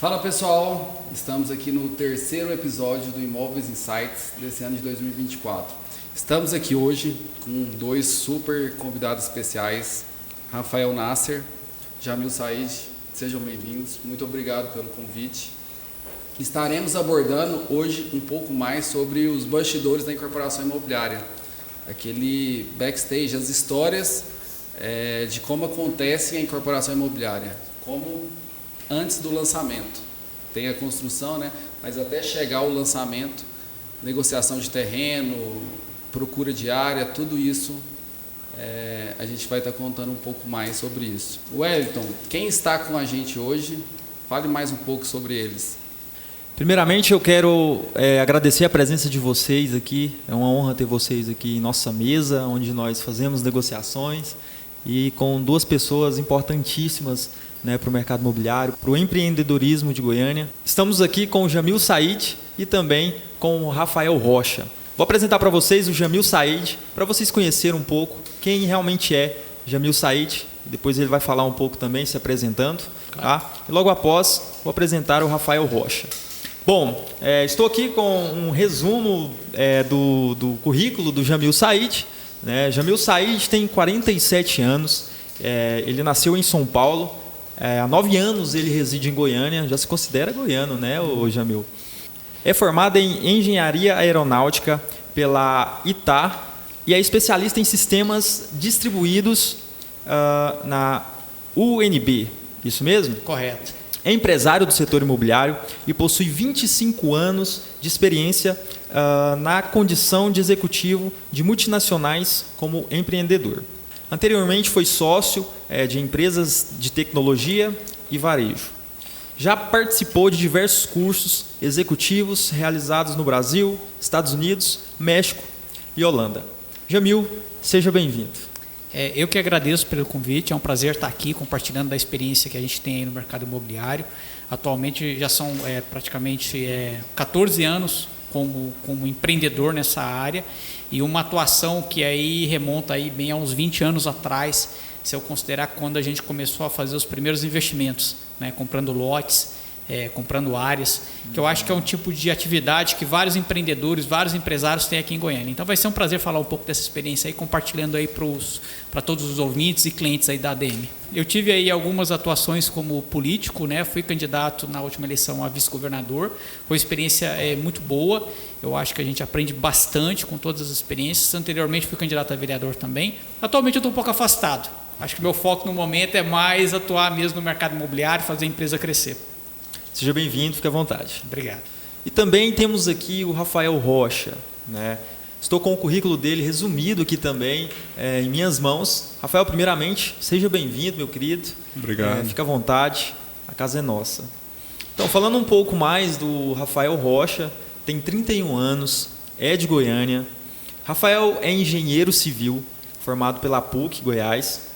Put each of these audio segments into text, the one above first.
Fala pessoal, estamos aqui no terceiro episódio do Imóveis Insights desse ano de 2024. Estamos aqui hoje com dois super convidados especiais, Rafael Nasser, Jamil Said, sejam bem-vindos, muito obrigado pelo convite. Estaremos abordando hoje um pouco mais sobre os bastidores da incorporação imobiliária, aquele backstage, as histórias de como acontece a incorporação imobiliária, como antes do lançamento. Tem a construção, né? Mas até chegar ao lançamento, negociação de terreno, procura de área, tudo isso a gente vai estar contando um pouco mais sobre isso. Wellington, quem está com a gente hoje, fale mais um pouco sobre eles. Primeiramente, eu quero agradecer a presença de vocês aqui. É uma honra ter vocês aqui em nossa mesa, onde nós fazemos negociações e com duas pessoas importantíssimas, né, para o mercado imobiliário, para o empreendedorismo de Goiânia. Estamos aqui com o Jamil Said e também com o Rafael Rocha. Vou apresentar para vocês o Jamil Said, para vocês conhecerem um pouco quem realmente é Jamil Said. Depois ele vai falar um pouco também, se apresentando. Tá? E logo após, vou apresentar o Rafael Rocha. Bom, estou aqui com um resumo do currículo do Jamil Said. Né? Jamil Said tem 47 anos, ele nasceu em São Paulo. Há 9 anos ele reside em Goiânia, já se considera goiano, né, o Jamil? É formado em Engenharia Aeronáutica pela ITA e é especialista em sistemas distribuídos na UNB, isso mesmo? Correto. É empresário do setor imobiliário e possui 25 anos de experiência na condição de executivo de multinacionais como empreendedor. Anteriormente foi sócio de empresas de tecnologia e varejo. Já participou de diversos cursos executivos realizados no Brasil, Estados Unidos, México e Holanda. Jamil, seja bem-vindo. Eu que agradeço pelo convite, é um prazer estar aqui compartilhando da experiência que a gente tem aí no mercado imobiliário. Atualmente já são praticamente 14 anos como empreendedor nessa área e uma atuação que aí remonta aí bem a uns 20 anos atrás, se eu considerar quando a gente começou a fazer os primeiros investimentos, né, comprando lotes, comprando áreas, que eu acho que é um tipo de atividade que vários empreendedores, vários empresários têm aqui em Goiânia. Então vai ser um prazer falar um pouco dessa experiência aí, compartilhando aí para todos os ouvintes e clientes aí da ADM. Eu tive aí algumas atuações como político, né? Fui candidato na última eleição a vice-governador, foi uma experiência muito boa, eu acho que a gente aprende bastante com todas as experiências. Anteriormente fui candidato a vereador também, atualmente eu estou um pouco afastado, acho que meu foco no momento é mais atuar mesmo no mercado imobiliário, fazer a empresa crescer. Seja bem-vindo, fique à vontade. Obrigado. E também temos aqui o Rafael Rocha, né? Estou com o currículo dele resumido aqui também em minhas mãos. Rafael, primeiramente, seja bem-vindo, meu querido. Obrigado. Fique à vontade, a casa é nossa. Então, falando um pouco mais do Rafael Rocha, tem 31 anos, é de Goiânia. Rafael é engenheiro civil, formado pela PUC, Goiás,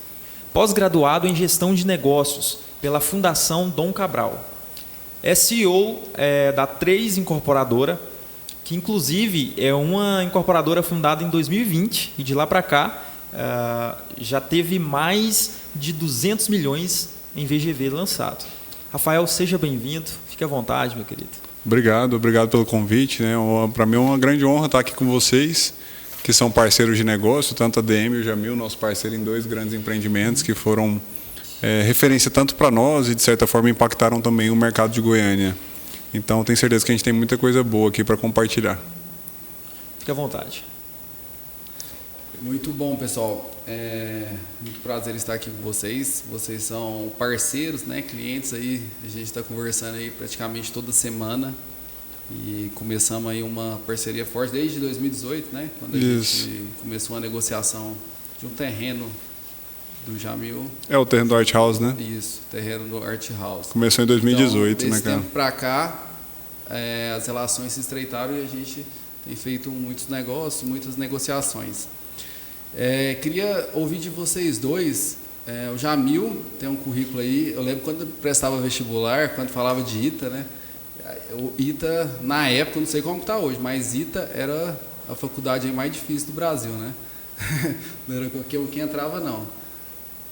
pós-graduado em gestão de negócios pela Fundação Dom Cabral. É CEO da 3 Incorporadora, que inclusive é uma incorporadora fundada em 2020 e de lá para cá já teve mais de 200 milhões em VGV lançado. Rafael, seja bem-vindo, fique à vontade, meu querido. Obrigado pelo convite, né? Para mim é uma grande honra estar aqui com vocês, que são parceiros de negócio, tanto a ADM e o Jamil, nosso parceiro em 2 grandes empreendimentos que foram referência tanto para nós e, de certa forma, impactaram também o mercado de Goiânia. Então, tenho certeza que a gente tem muita coisa boa aqui para compartilhar. Fique à vontade. Muito bom, pessoal. Muito prazer estar aqui com vocês. Vocês são parceiros, né, clientes aí. A gente está conversando aí praticamente toda semana e começamos aí uma parceria forte desde 2018, né, quando a gente começou a negociação de um terreno do Jamil. É o terreno do Art House, né? Isso, terreno do Art House. Começou em 2018, então, né, cara? Desse tempo para cá, as relações se estreitaram e a gente tem feito muitos negócios, muitas negociações. Queria ouvir de vocês dois. O Jamil tem um currículo aí. Eu lembro quando prestava vestibular, quando falava de ITA, né? O ITA, na época, não sei como está hoje, mas ITA era a faculdade mais difícil do Brasil, né? Não era quem entrava, não.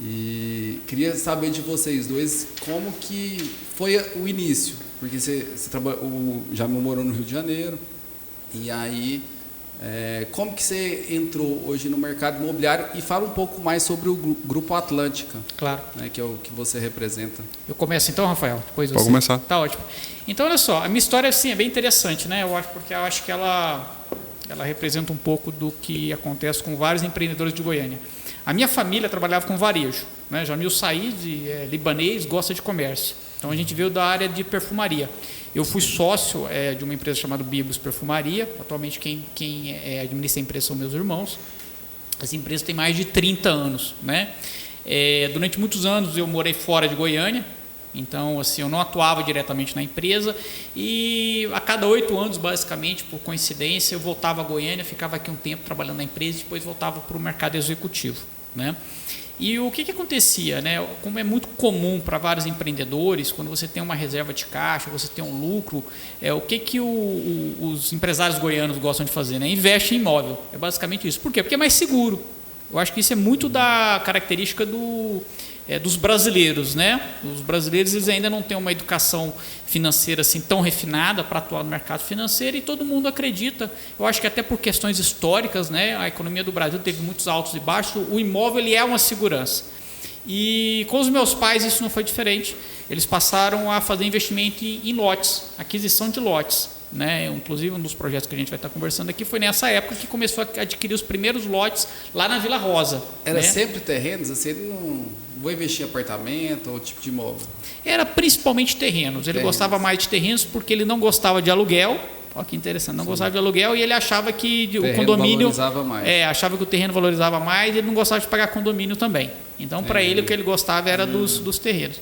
E queria saber de vocês dois como que foi o início, porque o Jamil morou no Rio de Janeiro, e aí como que você entrou hoje no mercado imobiliário, e fala um pouco mais sobre o Grupo Atlântica. Claro. Né, que é o que você representa. Eu começo então, Rafael? Depois você. Pode começar. Tá ótimo. Então, olha só, a minha história assim, é bem interessante, né? Porque eu acho que ela representa um pouco do que acontece com vários empreendedores de Goiânia. A minha família trabalhava com varejo, né? Jamil Said, libanês, gosta de comércio. Então a gente veio da área de perfumaria. Eu fui sócio de uma empresa chamada Biblos Perfumaria. Atualmente quem administra a empresa são meus irmãos. Essa empresa tem mais de 30 anos, né? Durante muitos anos eu morei fora de Goiânia. Então, assim, eu não atuava diretamente na empresa, e a cada 8 anos, basicamente, por coincidência, eu voltava a Goiânia, ficava aqui um tempo trabalhando na empresa e depois voltava para o mercado executivo, né? E o que acontecia, né? Como é muito comum para vários empreendedores, quando você tem uma reserva de caixa, você tem um lucro, o que os empresários goianos gostam de fazer, né? Investe em imóvel, é basicamente isso. Por quê? Porque é mais seguro. Eu acho que isso é muito da característica dos brasileiros, né? Os brasileiros, eles ainda não têm uma educação financeira assim tão refinada para atuar no mercado financeiro, e todo mundo acredita. Eu acho que até por questões históricas, né? A economia do Brasil teve muitos altos e baixos. O imóvel, ele é uma segurança. E com os meus pais isso não foi diferente. Eles passaram a fazer investimento em lotes, aquisição de lotes, né? Inclusive um dos projetos que a gente vai estar conversando aqui foi nessa época que começou a adquirir os primeiros lotes lá na Vila Rosa. Era, né? Sempre terrenos? Assim, ele não vou investir em apartamento ou tipo de imóvel? Era principalmente terrenos. Ele gostava mais de terrenos porque ele não gostava de aluguel. Olha que interessante, não gostava de aluguel, e ele achava que o condomínio valorizava mais. Achava que o terreno valorizava mais, e ele não gostava de pagar condomínio também. Então, para ele, o que ele gostava era dos terrenos.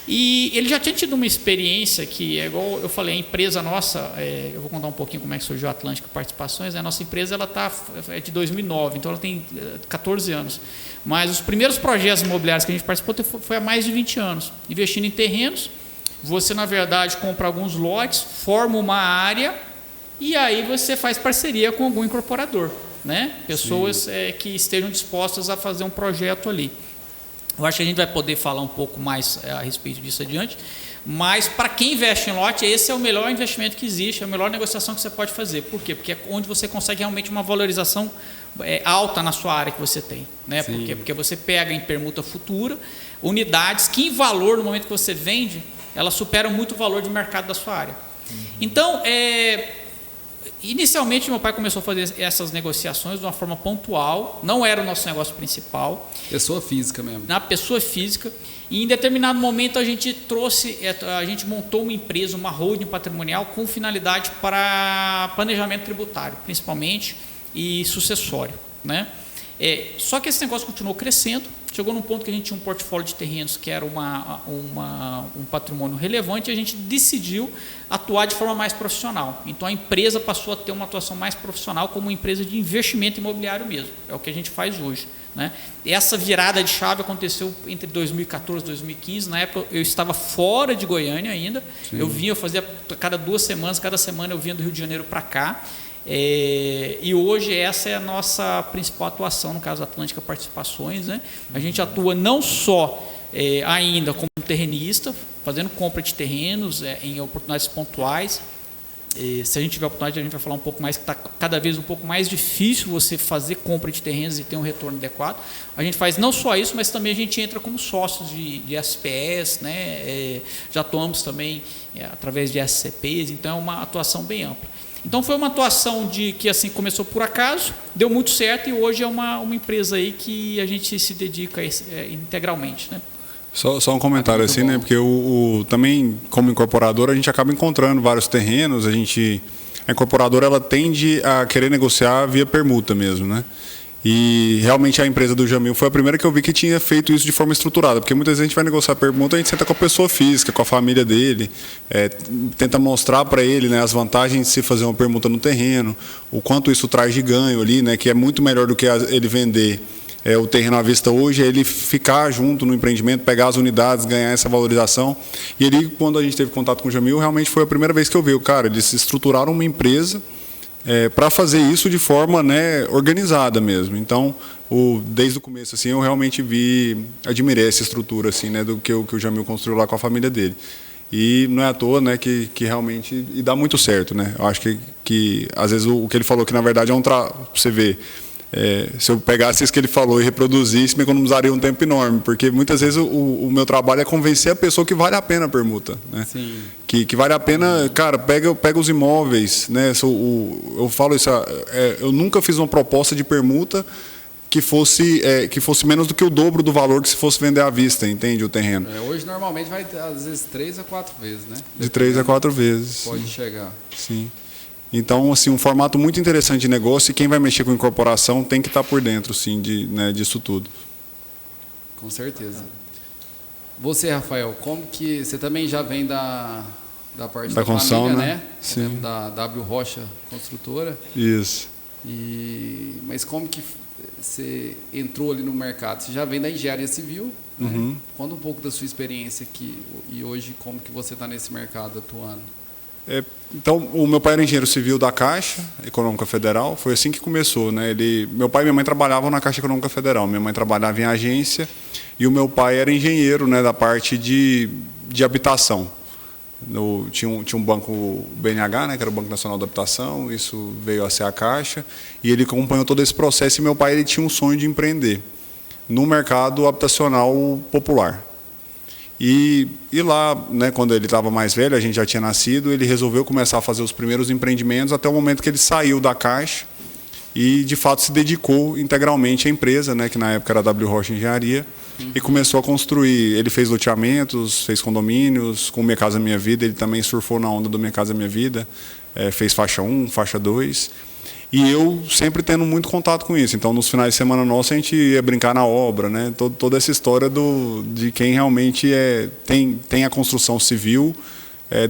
E ele já tinha tido uma experiência que, igual eu falei, a empresa nossa, eu vou contar um pouquinho como é que surgiu a Atlântica Participações. A nossa empresa é de 2009, então ela tem 14 anos. Mas os primeiros projetos imobiliários que a gente participou foi há mais de 20 anos, investindo em terrenos. Você, na verdade, compra alguns lotes, forma uma área, e aí você faz parceria com algum incorporador, né? Pessoas que estejam dispostas a fazer um projeto ali. Eu acho que a gente vai poder falar um pouco mais a respeito disso adiante, mas para quem investe em lote, esse é o melhor investimento que existe, é a melhor negociação que você pode fazer. Por quê? Porque é onde você consegue realmente uma valorização alta na sua área que você tem, né? Por quê? Porque você pega em permuta futura unidades que, em valor, no momento que você vende, elas superam muito o valor de mercado da sua área. Então, inicialmente, meu pai começou a fazer essas negociações de uma forma pontual, não era o nosso negócio principal. Pessoa física mesmo. Na pessoa física. E em determinado momento a gente montou uma empresa, uma holding patrimonial com finalidade para planejamento tributário, principalmente, e sucessório, né? Só que esse negócio continuou crescendo, chegou num ponto que a gente tinha um portfólio de terrenos que era um patrimônio relevante, e a gente decidiu atuar de forma mais profissional. Então a empresa passou a ter uma atuação mais profissional como uma empresa de investimento imobiliário mesmo, é o que a gente faz hoje, né? Essa virada de chave aconteceu entre 2014 e 2015, na época eu estava fora de Goiânia ainda. Sim. Eu fazia cada 2 semanas, cada semana eu vinha do Rio de Janeiro para cá. E hoje essa é a nossa principal atuação, no caso Atlântica Participações, né? A gente atua não só ainda como terrenista, fazendo compra de terrenos em oportunidades pontuais. Se a gente tiver oportunidade, a gente vai falar um pouco mais, que está cada vez um pouco mais difícil você fazer compra de terrenos e ter um retorno adequado. A gente faz não só isso, mas também a gente entra como sócios de SPS, né? Já atuamos também através de SCPs, então é uma atuação bem ampla. Então foi uma atuação que assim começou por acaso, deu muito certo, e hoje é uma empresa aí que a gente se dedica integralmente, né? Só um comentário assim, né? Porque também como incorporadora a gente acaba encontrando vários terrenos. A incorporadora ela tende a querer negociar via permuta mesmo, né? E realmente a empresa do Jamil foi a primeira que eu vi que tinha feito isso de forma estruturada, porque muitas vezes a gente vai negociar permuta, a gente senta com a pessoa física, com a família dele, tenta mostrar para ele, né, as vantagens de se fazer uma permuta no terreno, o quanto isso traz de ganho ali, né, que é muito melhor do que ele vender o terreno à vista hoje, é ele ficar junto no empreendimento, pegar as unidades, ganhar essa valorização. E ali, quando a gente teve contato com o Jamil, realmente foi a primeira vez que eu vi, cara, eles estruturaram uma empresa para fazer isso de forma, né, organizada mesmo. Então, desde o começo assim, eu realmente admirei essa estrutura assim, né, do que o Jamil construiu lá com a família dele. E não é à toa, né, que realmente dá muito certo, né? Eu acho que às vezes o que ele falou que na verdade é você ver. Se eu pegasse isso que ele falou e reproduzisse, me economizaria um tempo enorme, porque muitas vezes o meu trabalho é convencer a pessoa que vale a pena a permuta, né? Sim. Que vale a pena, cara, pega os imóveis, né? Eu falo isso, eu nunca fiz uma proposta de permuta que fosse menos do que o dobro do valor que se fosse vender à vista, entende, o terreno. Hoje normalmente vai às vezes 3 a 4 vezes, né? De 3 a 4 vezes. Pode chegar. Sim. Então, assim, um formato muito interessante de negócio, e quem vai mexer com incorporação tem que estar por dentro, sim, disso tudo. Com certeza. Você, Rafael, como que você também já vem da parte da construção, família, né? Sim. Da W Rocha Construtora. Isso. Mas como que você entrou ali no mercado? Você já vem da engenharia civil, Uhum. né? Conta um pouco da sua experiência aqui e hoje como que você está nesse mercado atuando. Então, o meu pai era engenheiro civil da Caixa Econômica Federal, foi assim que começou, né? Meu pai e minha mãe trabalhavam na Caixa Econômica Federal, minha mãe trabalhava em agência e o meu pai era engenheiro, né, da parte de habitação. Tinha um banco BNH, né, que era o Banco Nacional da Habitação, isso veio a ser a Caixa, e ele acompanhou todo esse processo, e meu pai ele tinha um sonho de empreender no mercado habitacional popular. E lá, né, quando ele estava mais velho, a gente já tinha nascido, ele resolveu começar a fazer os primeiros empreendimentos até o momento que ele saiu da Caixa e, de fato, se dedicou integralmente à empresa, né, que na época era a W Rocha Engenharia, e começou a construir. Ele fez loteamentos, fez condomínios, com Minha Casa Minha Vida, ele também surfou na onda do Minha Casa Minha Vida, fez faixa 1, faixa 2. E eu sempre tendo muito contato com isso. Então, nos finais de semana nossa, a gente ia brincar na obra, né? Toda essa história de quem realmente tem a construção civil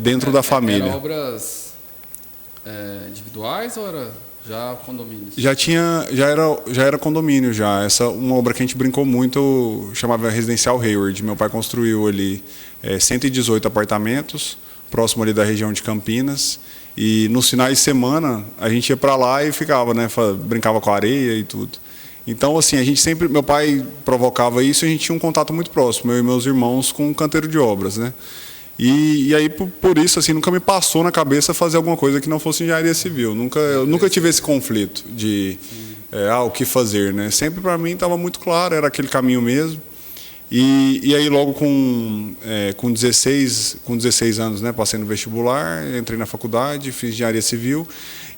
dentro da família. Eram obras individuais ou era já condomínios? Já era condomínio já. Uma obra que a gente brincou muito, chamava Residencial Hayward. Meu pai construiu ali 118 apartamentos, próximo ali da região de Campinas. E nos finais de semana a gente ia para lá e ficava, né, brincava com a areia e tudo. Então, assim, meu pai provocava isso e a gente tinha um contato muito próximo, eu e meus irmãos, com o canteiro de obras, né? E aí, por isso, assim, nunca me passou na cabeça fazer alguma coisa que não fosse engenharia civil. Eu nunca tive esse conflito de o que fazer, né? Sempre para mim estava muito claro, era aquele caminho mesmo. E aí logo com 16 anos, né, passei no vestibular, entrei na faculdade, fiz engenharia civil.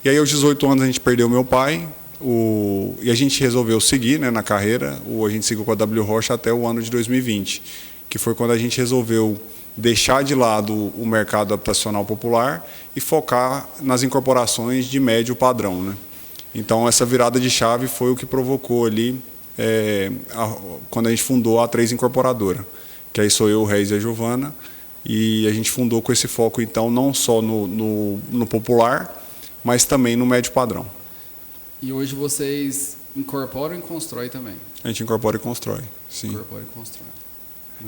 E aí aos 18 anos a gente perdeu meu pai, e a gente resolveu seguir, né, na carreira. A gente seguiu com a W Rocha até o ano de 2020, que foi quando a gente resolveu deixar de lado o mercado habitacional popular e focar nas incorporações de médio padrão, né? Então essa virada de chave foi o que provocou ali quando a gente fundou a A3 Incorporadora, que aí sou eu, o Reis e a Giovana, e a gente fundou com esse foco, então, não só no popular, mas também no médio padrão. E hoje vocês incorporam e constroem também? A gente incorpora e constrói, sim. Incorpora e constrói.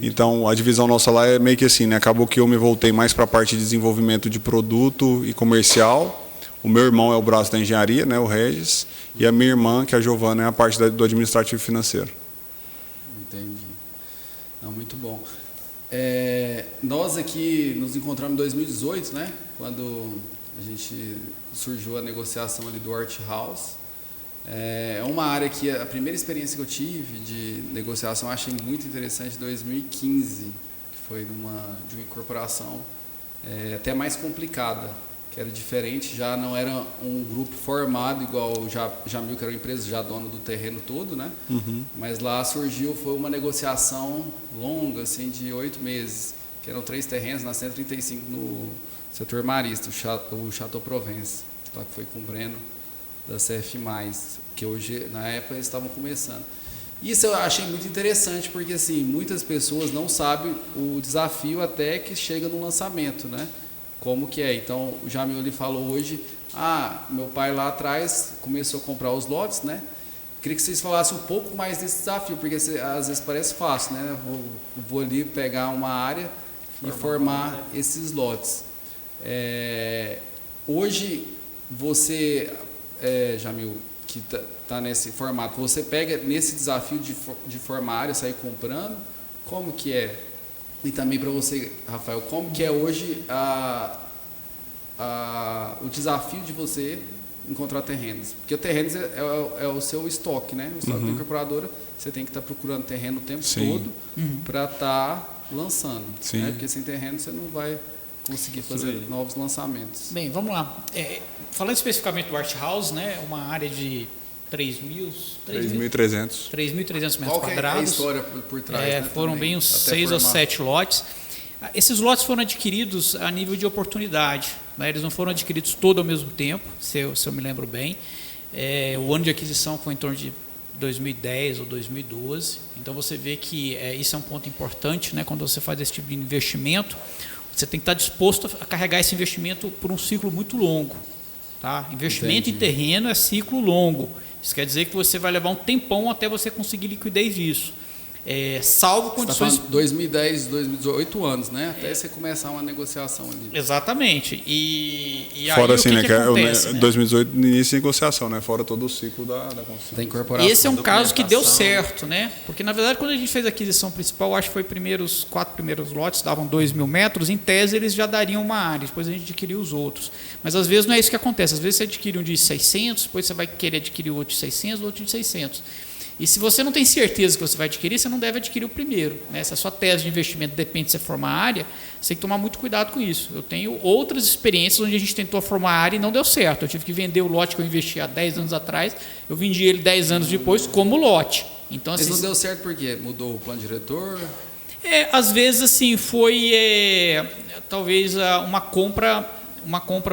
Então, a divisão nossa lá é meio que assim, né? Acabou que eu me voltei mais para a parte de desenvolvimento de produto e comercial. O meu irmão é o braço da engenharia, né, o Regis, e a minha irmã, que é a Giovana, é a parte do administrativo financeiro. Entendi. Não, muito bom. Nós aqui nos encontramos em 2018, né, quando a gente surgiu a negociação ali do Art House. É uma área que a primeira experiência que eu tive de negociação eu achei muito interessante em 2015, que foi de uma incorporação até mais complicada, que era diferente, já não era um grupo formado igual o Jamil, que era uma empresa já dona do terreno todo, né? Uhum. Mas lá foi uma negociação longa, assim, de 8 meses, que eram 3 terrenos na 135 no setor marista, o Chateau Provence, lá que foi com o Breno da CF+, que hoje, na época, eles estavam começando. Isso eu achei muito interessante, porque assim, muitas pessoas não sabem o desafio até que chega no lançamento, né? Como que é. Então, o Jamil ele falou hoje, meu pai lá atrás começou a comprar os lotes, né? Queria que vocês falassem um pouco mais desse desafio, porque às vezes parece fácil, né? Vou ali pegar uma área e formar esses lotes. Hoje, você, Jamil, que tá nesse formato, você pega nesse desafio de formar área, sair comprando, como que é? E também para você, Rafael, como que é hoje o desafio de você encontrar terrenos? Porque o terrenos é o seu estoque, né? O estoque da incorporadora, você tem que estar procurando terreno o tempo todo para estar lançando. Né? Porque sem terreno você não vai conseguir fazer novos lançamentos. Bem, vamos lá. Falando especificamente do Art House, né? Uma área de 3.300 metros Qual quadrados. Qual é a história por trás? Né, foram também, bem uns 6 ou 7 lotes. Esses lotes foram adquiridos a nível de oportunidade, né? Eles não foram adquiridos todos ao mesmo tempo, se eu me lembro bem. O ano de aquisição foi em torno de 2010 ou 2012. Então você vê que isso é um ponto importante, né? Quando você faz esse tipo de investimento, você tem que estar disposto a carregar esse investimento por um ciclo muito longo. Tá? Investimento em terreno é ciclo longo. Isso quer dizer que você vai levar um tempão até você conseguir liquidez disso. Salvo condições... Você está falando 2010, 2018 anos, né? Até você começar uma negociação ali. Exatamente. E fora aí, assim, o que acontece, né? 2018, início de negociação, né? Fora todo o ciclo da construção. Da incorporação. Esse é um caso que deu certo, né? Porque, na verdade, quando a gente fez a aquisição principal, acho que foi os 4 primeiros lotes, davam 2.000 metros, em tese eles já dariam uma área, depois a gente adquiriu os outros. Mas, às vezes, não é isso que acontece. Às vezes você adquire um de 600, depois você vai querer adquirir outro de 600, outro de 600. E se você não tem certeza que você vai adquirir, você não deve adquirir o primeiro. Né? Se a sua tese de investimento depende de você formar área, você tem que tomar muito cuidado com isso. Eu tenho outras experiências onde a gente tentou formar área e não deu certo. Eu tive que vender o lote que eu investi há 10 anos atrás, eu vendi ele 10 anos depois como lote. Então, assim, mas não deu certo por quê? Mudou o plano diretor? Às vezes assim, foi talvez uma compra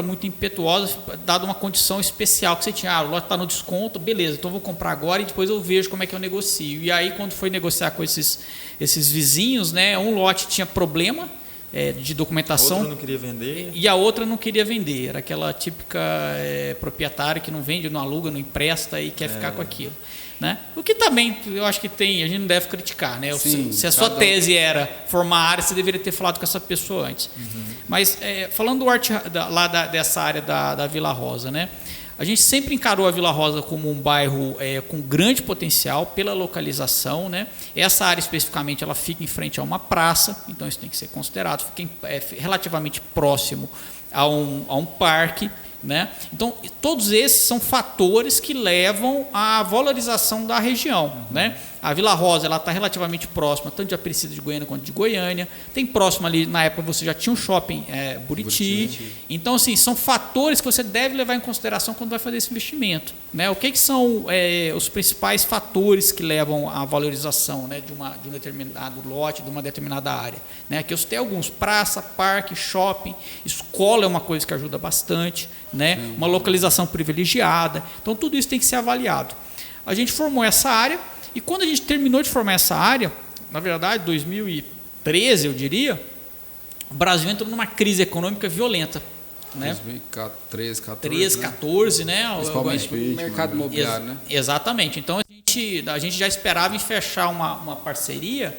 muito impetuosa, dada uma condição especial que você tinha. O lote está no desconto, beleza, então eu vou comprar agora e depois eu vejo como é que eu negocio. E aí, quando foi negociar com esses vizinhos, né, um lote tinha problema de documentação. A outra não queria vender. E a outra não queria vender. Era aquela típica proprietária que não vende, não aluga, não empresta e quer ficar com aquilo. Né? O que também eu acho que a gente não deve criticar, né? Sim, se a sua tese era formar área, você deveria ter falado com essa pessoa antes. Mas falando dessa área da Vila Rosa, né? A gente sempre encarou a Vila Rosa como um bairro com grande potencial pela localização, né? Essa área especificamente ela fica em frente a uma praça, então isso tem que ser considerado, fica relativamente próximo a um parque. Né? Então, todos esses são fatores que levam à valorização da região. Né? A Vila Rosa está relativamente próxima, tanto de Aparecida de Goiânia quanto de Goiânia. Tem próximo ali, na época você já tinha um shopping Buriti. Então, assim, são fatores que você deve levar em consideração quando vai fazer esse investimento. Né? O que são os principais fatores que levam à valorização, né, de um determinado lote, de uma determinada área? Né? Aqui eu citei alguns: praça, parque, shopping, escola é uma coisa que ajuda bastante. Né? Uma localização privilegiada. Então, tudo isso tem que ser avaliado. A gente formou essa área e quando a gente terminou de formar essa área, na verdade, 2013, eu diria, o Brasil entrou numa crise econômica violenta. Né? 2013, 14, né? Principalmente no mercado imobiliário. Né? Exatamente. Então, a gente já esperava em fechar uma parceria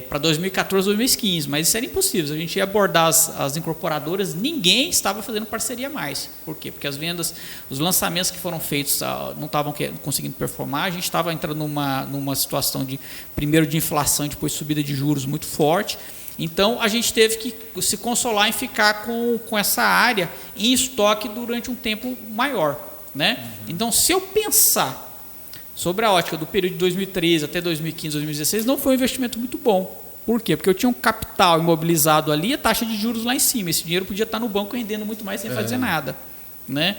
para 2014, 2015, mas isso era impossível. A gente ia abordar as incorporadoras, ninguém estava fazendo parceria mais. Por quê? Porque as vendas, os lançamentos que foram feitos não estavam conseguindo performar, a gente estava entrando numa situação primeiro de inflação e depois subida de juros muito forte. Então, a gente teve que se consolar em ficar com essa área em estoque durante um tempo maior. Né? Então, se eu pensar sobre a ótica do período de 2013 até 2015, 2016, não foi um investimento muito bom. Por quê? Porque eu tinha um capital imobilizado ali, a taxa de juros lá em cima. Esse dinheiro podia estar no banco rendendo muito mais sem fazer nada. Né?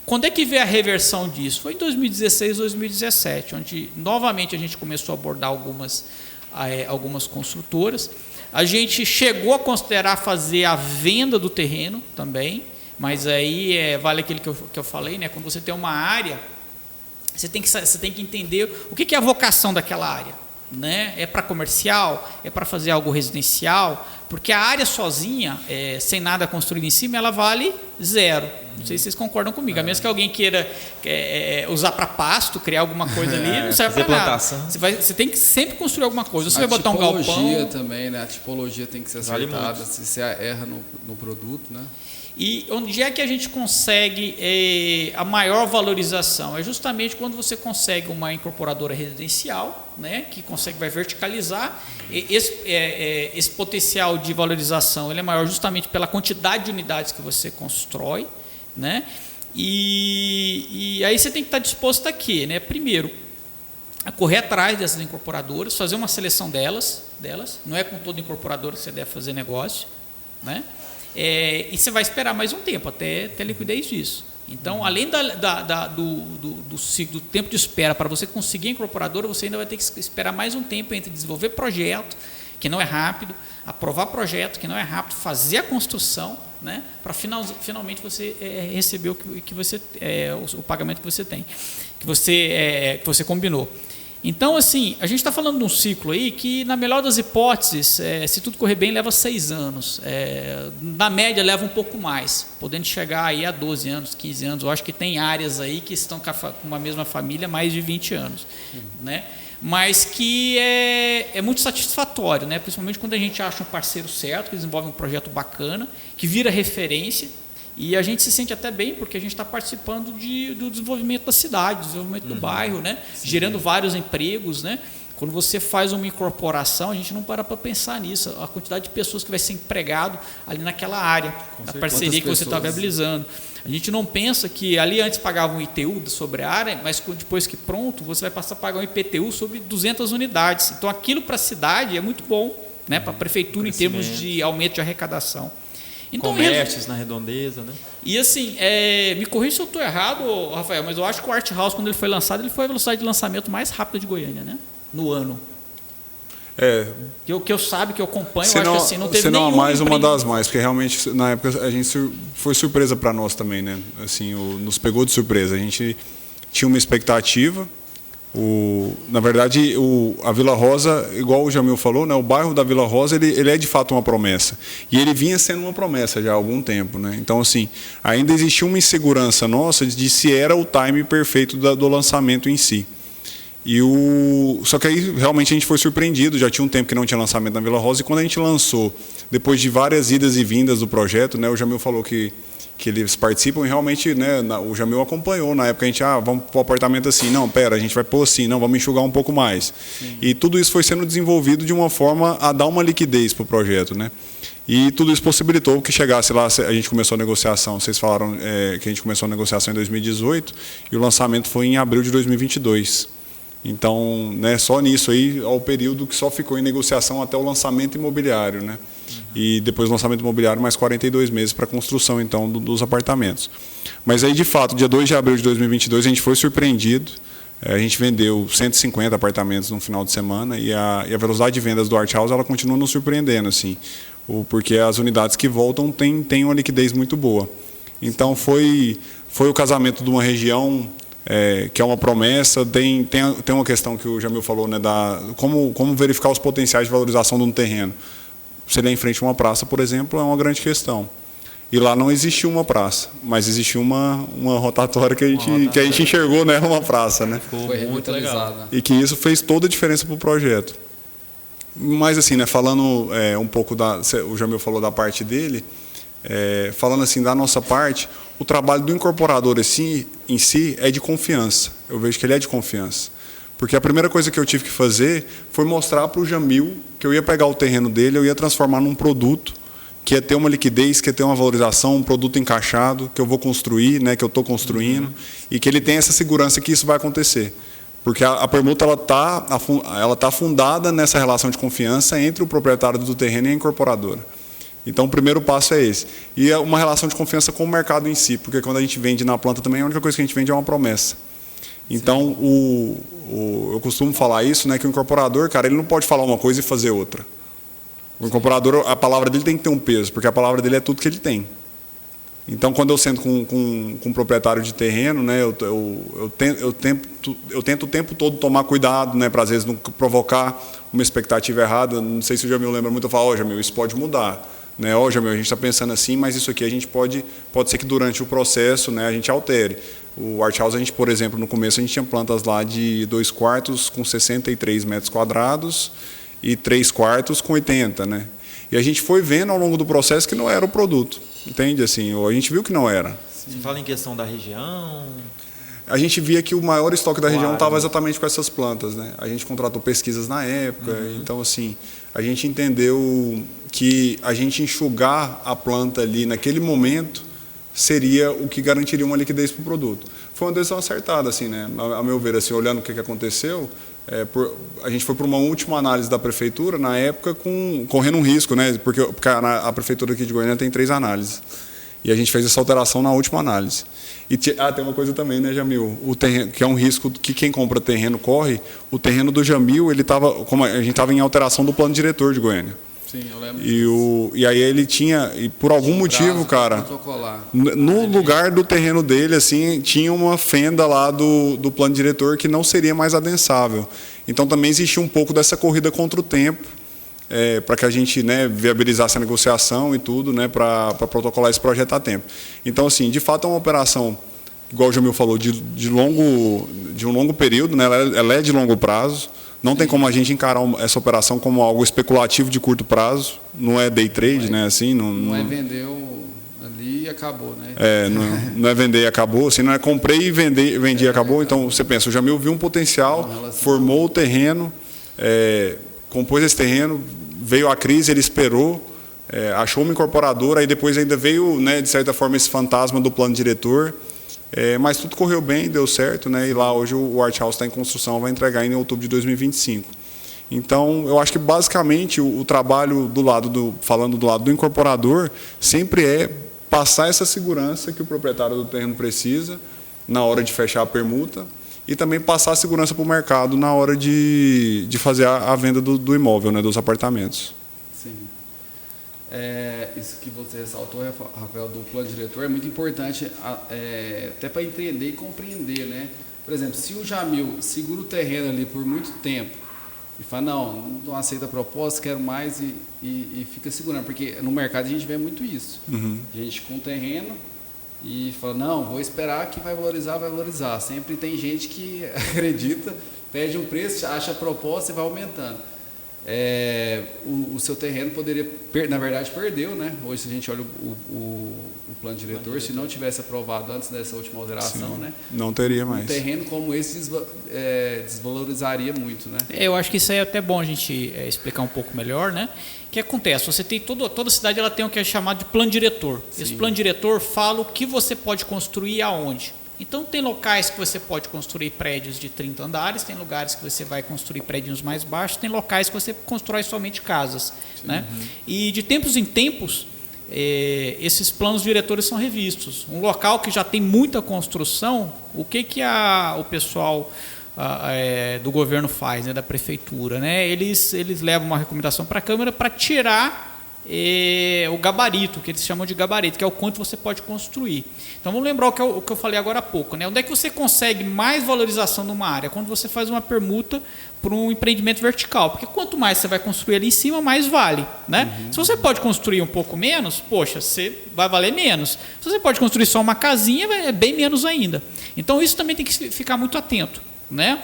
Quando é que veio a reversão disso? Foi em 2016, 2017, onde novamente a gente começou a abordar algumas construtoras. A gente chegou a considerar fazer a venda do terreno também, mas aí vale aquilo que eu falei, né? Quando você tem uma área, você tem que entender o que é a vocação daquela área. Né? É para comercial? É para fazer algo residencial? Porque a área sozinha, sem nada construído em cima, ela vale zero. Não sei se vocês concordam comigo. A menos que alguém queira usar para pasto, criar alguma coisa ali, não serve para nada. Você tem que sempre construir alguma coisa. Você vai botar um galpão. A tipologia também, né? A tipologia tem que ser acertada, se você erra no produto, né? E onde é que a gente consegue a maior valorização? É justamente quando você consegue uma incorporadora residencial, né, que vai verticalizar. Esse potencial de valorização ele é maior justamente pela quantidade de unidades que você constrói, né? E aí você tem que estar disposto a quê? Né? Primeiro, a correr atrás dessas incorporadoras, fazer uma seleção delas. Não é com toda incorporadora que você deve fazer negócio, né? E você vai esperar mais um tempo até ter liquidez disso. Então, além do tempo de espera para você conseguir a incorporadora, você ainda vai ter que esperar mais um tempo entre desenvolver projeto, que não é rápido, aprovar projeto, que não é rápido, fazer a construção, né, para finalmente você receber o pagamento que você tem, que você combinou. Então, assim, a gente está falando de um ciclo aí que, na melhor das hipóteses, se tudo correr bem, leva 6 anos. Na média, leva um pouco mais, podendo chegar aí a 12 anos, 15 anos. Eu acho que tem áreas aí que estão com uma mesma família mais de 20 anos. Né? Mas que é muito satisfatório, né? Principalmente quando a gente acha um parceiro certo, que desenvolve um projeto bacana, que vira referência. E a gente se sente até bem, porque a gente está participando do desenvolvimento da cidade, do desenvolvimento do bairro, né? Gerando vários empregos. Né? Quando você faz uma incorporação, a gente não para pensar nisso, a quantidade de pessoas que vai ser empregado ali naquela área, na parceria que você está viabilizando. A gente não pensa que ali antes pagava um ITU sobre a área, mas depois que pronto, você vai passar a pagar um IPTU sobre 200 unidades. Então, aquilo para a cidade é muito bom, né? Para a prefeitura, em termos de aumento de arrecadação. Então, comércios na redondeza, né? E assim, me corrija se eu estou errado, Rafael, mas eu acho que o Art House, quando ele foi lançado, ele foi a velocidade de lançamento mais rápida de Goiânia, né? No ano. Que eu acompanho, eu acho que assim, não teve nenhum. Se não a mais, uma das mais, porque realmente, na época, a gente foi surpresa para nós também, né? Assim, nos pegou de surpresa. A gente tinha uma expectativa. Na verdade, a Vila Rosa, igual o Jamil falou, né, o bairro da Vila Rosa ele é de fato uma promessa. E ele vinha sendo uma promessa já há algum tempo. Né? Então, assim, ainda existia uma insegurança nossa de se era o time perfeito do lançamento em si. Só que aí realmente a gente foi surpreendido, já tinha um tempo que não tinha lançamento na Vila Rosa, e quando a gente lançou, depois de várias idas e vindas do projeto, né, o Jamil falou que eles participam e realmente, né, o Jamil acompanhou. Na época a gente, vamos para o apartamento assim, não, pera, a gente vai pôr assim, não, vamos enxugar um pouco mais. Sim. E tudo isso foi sendo desenvolvido de uma forma a dar uma liquidez para o projeto, né? E tudo isso possibilitou que chegasse lá, a gente começou a negociação, vocês falaram que a gente começou a negociação em 2018 e o lançamento foi em abril de 2022. Então, né, só nisso aí, ao período que só ficou em negociação até o lançamento imobiliário, né? E depois do lançamento imobiliário, mais 42 meses para a construção, então, dos apartamentos. Mas aí, de fato, dia 2 de abril de 2022, a gente foi surpreendido. A gente vendeu 150 apartamentos no final de semana e a velocidade de vendas do Art House, ela continua nos surpreendendo, assim, porque as unidades que voltam têm uma liquidez muito boa. Então, foi o casamento de uma região que é uma promessa. Tem uma questão que o Jamil falou, né, como verificar os potenciais de valorização de um terreno. Se ele é em frente a uma praça, por exemplo, é uma grande questão. E lá não existiu uma praça, mas existiu uma rotatória que a gente enxergou, né, uma praça, né? Foi muito legal. E que isso fez toda a diferença para o projeto. Mas assim, né, falando um pouco o Jamil falou da parte dele, falando assim da nossa parte, o trabalho do incorporador em si é de confiança. Eu vejo que ele é de confiança. Porque a primeira coisa que eu tive que fazer foi mostrar para o Jamil que eu ia pegar o terreno dele, eu ia transformar num produto que ia ter uma liquidez, que ia ter uma valorização, um produto encaixado, que eu vou construir, né, que eu estou construindo, e que ele tem essa segurança que isso vai acontecer. Porque a permuta ela tá fundada nessa relação de confiança entre o proprietário do terreno e a incorporadora. Então, o primeiro passo é esse. E é uma relação de confiança com o mercado em si, porque quando a gente vende na planta também, a única coisa que a gente vende é uma promessa. Então, eu costumo falar isso, né, que o incorporador, cara, ele não pode falar uma coisa e fazer outra. O incorporador, a palavra dele tem que ter um peso, porque a palavra dele é tudo que ele tem. Então, quando eu sento com um proprietário de terreno, né, eu tento o tempo todo tomar cuidado, né, para às vezes não provocar uma expectativa errada. Não sei se o Jamil lembra muito, eu falo, Jamil, isso pode mudar. Né, Jamil, a gente está pensando assim, mas isso aqui a gente pode ser que durante o processo, né, a gente altere. O Art House, a gente, por exemplo, no começo a gente tinha plantas lá de 2 quartos com 63 metros quadrados e 3 quartos com 80, né? E a gente foi vendo ao longo do processo que não era o produto. entende? Assim, a gente viu que não era. Você fala em questão da região? A gente via que o maior estoque da região Claro. estava exatamente com essas plantas, né? A gente contratou pesquisas na época, então assim, a gente entendeu que a gente enxugar a planta ali naquele momento seria o que garantiria uma liquidez para o produto. Foi uma decisão acertada, assim, né? A meu ver, assim, olhando o que aconteceu, a gente foi para uma última análise da prefeitura, na época, correndo um risco, né? Porque a prefeitura aqui de Goiânia tem 3 análises. E a gente fez essa alteração na última análise. E tem uma coisa também, né, Jamil? O terreno, que é um risco que quem compra terreno corre, o terreno do Jamil, ele estava, como a gente estava em alteração do plano diretor de Goiânia. Sim, eu lembro. E aí ele tinha, e por algum motivo, cara, no lugar do terreno dele, assim, tinha uma fenda lá do plano diretor que não seria mais adensável. Então também existia um pouco dessa corrida contra o tempo, para que a gente, né, viabilizasse a negociação e tudo, né, para protocolar esse projeto a tempo. Então, assim, de fato é uma operação, igual o Jamil falou, de um longo período, né, ela é de longo prazo. Não tem como a gente encarar essa operação como algo especulativo de curto prazo. Não é day trade, né? Assim, não é vender ali e acabou, né? Não é vender e acabou. Assim, não é comprei e vendi e acabou. Então você pensa, o Jamil viu um potencial, formou o terreno, compôs esse terreno, veio a crise, ele esperou, achou uma incorporadora, aí depois ainda veio, né, de certa forma, esse fantasma do plano diretor. Mas tudo correu bem, deu certo, né? E lá hoje o Art House está em construção, vai entregar em outubro de 2025. Então, eu acho que basicamente o trabalho falando do lado do incorporador, sempre é passar essa segurança que o proprietário do terreno precisa na hora de fechar a permuta e também passar a segurança para o mercado na hora de fazer a venda do imóvel, né, dos apartamentos. Sim. Isso que você ressaltou, Rafael, do plano diretor é muito importante, até para entender e compreender, né? Por exemplo, se o Jamil segura o terreno ali por muito tempo e fala, não aceita a proposta, quero mais e fica segurando, porque no mercado a gente vê muito isso. Gente com terreno e fala, não, vou esperar que vai valorizar. Sempre tem gente que acredita, pede um preço, acha a proposta e vai aumentando. O seu terreno poderia, na verdade, perdeu, né? Hoje, se a gente olha o plano diretor, se não tivesse aprovado antes dessa última alteração, sim, né? Não teria mais. Um terreno como esse desvalorizaria muito, né? Eu acho que isso aí é até bom a gente explicar um pouco melhor, né? O que acontece? Você tem toda cidade ela tem o que é chamado de plano diretor. Sim. Esse plano diretor fala o que você pode construir e aonde. Então, tem locais que você pode construir prédios de 30 andares, tem lugares que você vai construir prédios mais baixos, tem locais que você constrói somente casas. Né? E de tempos em tempos, esses planos diretores são revistos. Um local que já tem muita construção, o que o pessoal do governo faz, né, da prefeitura? Né? Eles levam uma recomendação para a Câmara para tirar o gabarito, que eles chamam de gabarito, que é o quanto você pode construir. Então vamos lembrar o que eu falei agora há pouco, né? Onde é que você consegue mais valorização numa área? Quando você faz uma permuta para um empreendimento vertical, porque quanto mais você vai construir ali em cima, mais vale, né? Se você pode construir um pouco menos, poxa, você vai valer menos. Se você pode construir só uma casinha, é bem menos ainda. Então isso também tem que ficar muito atento. Né?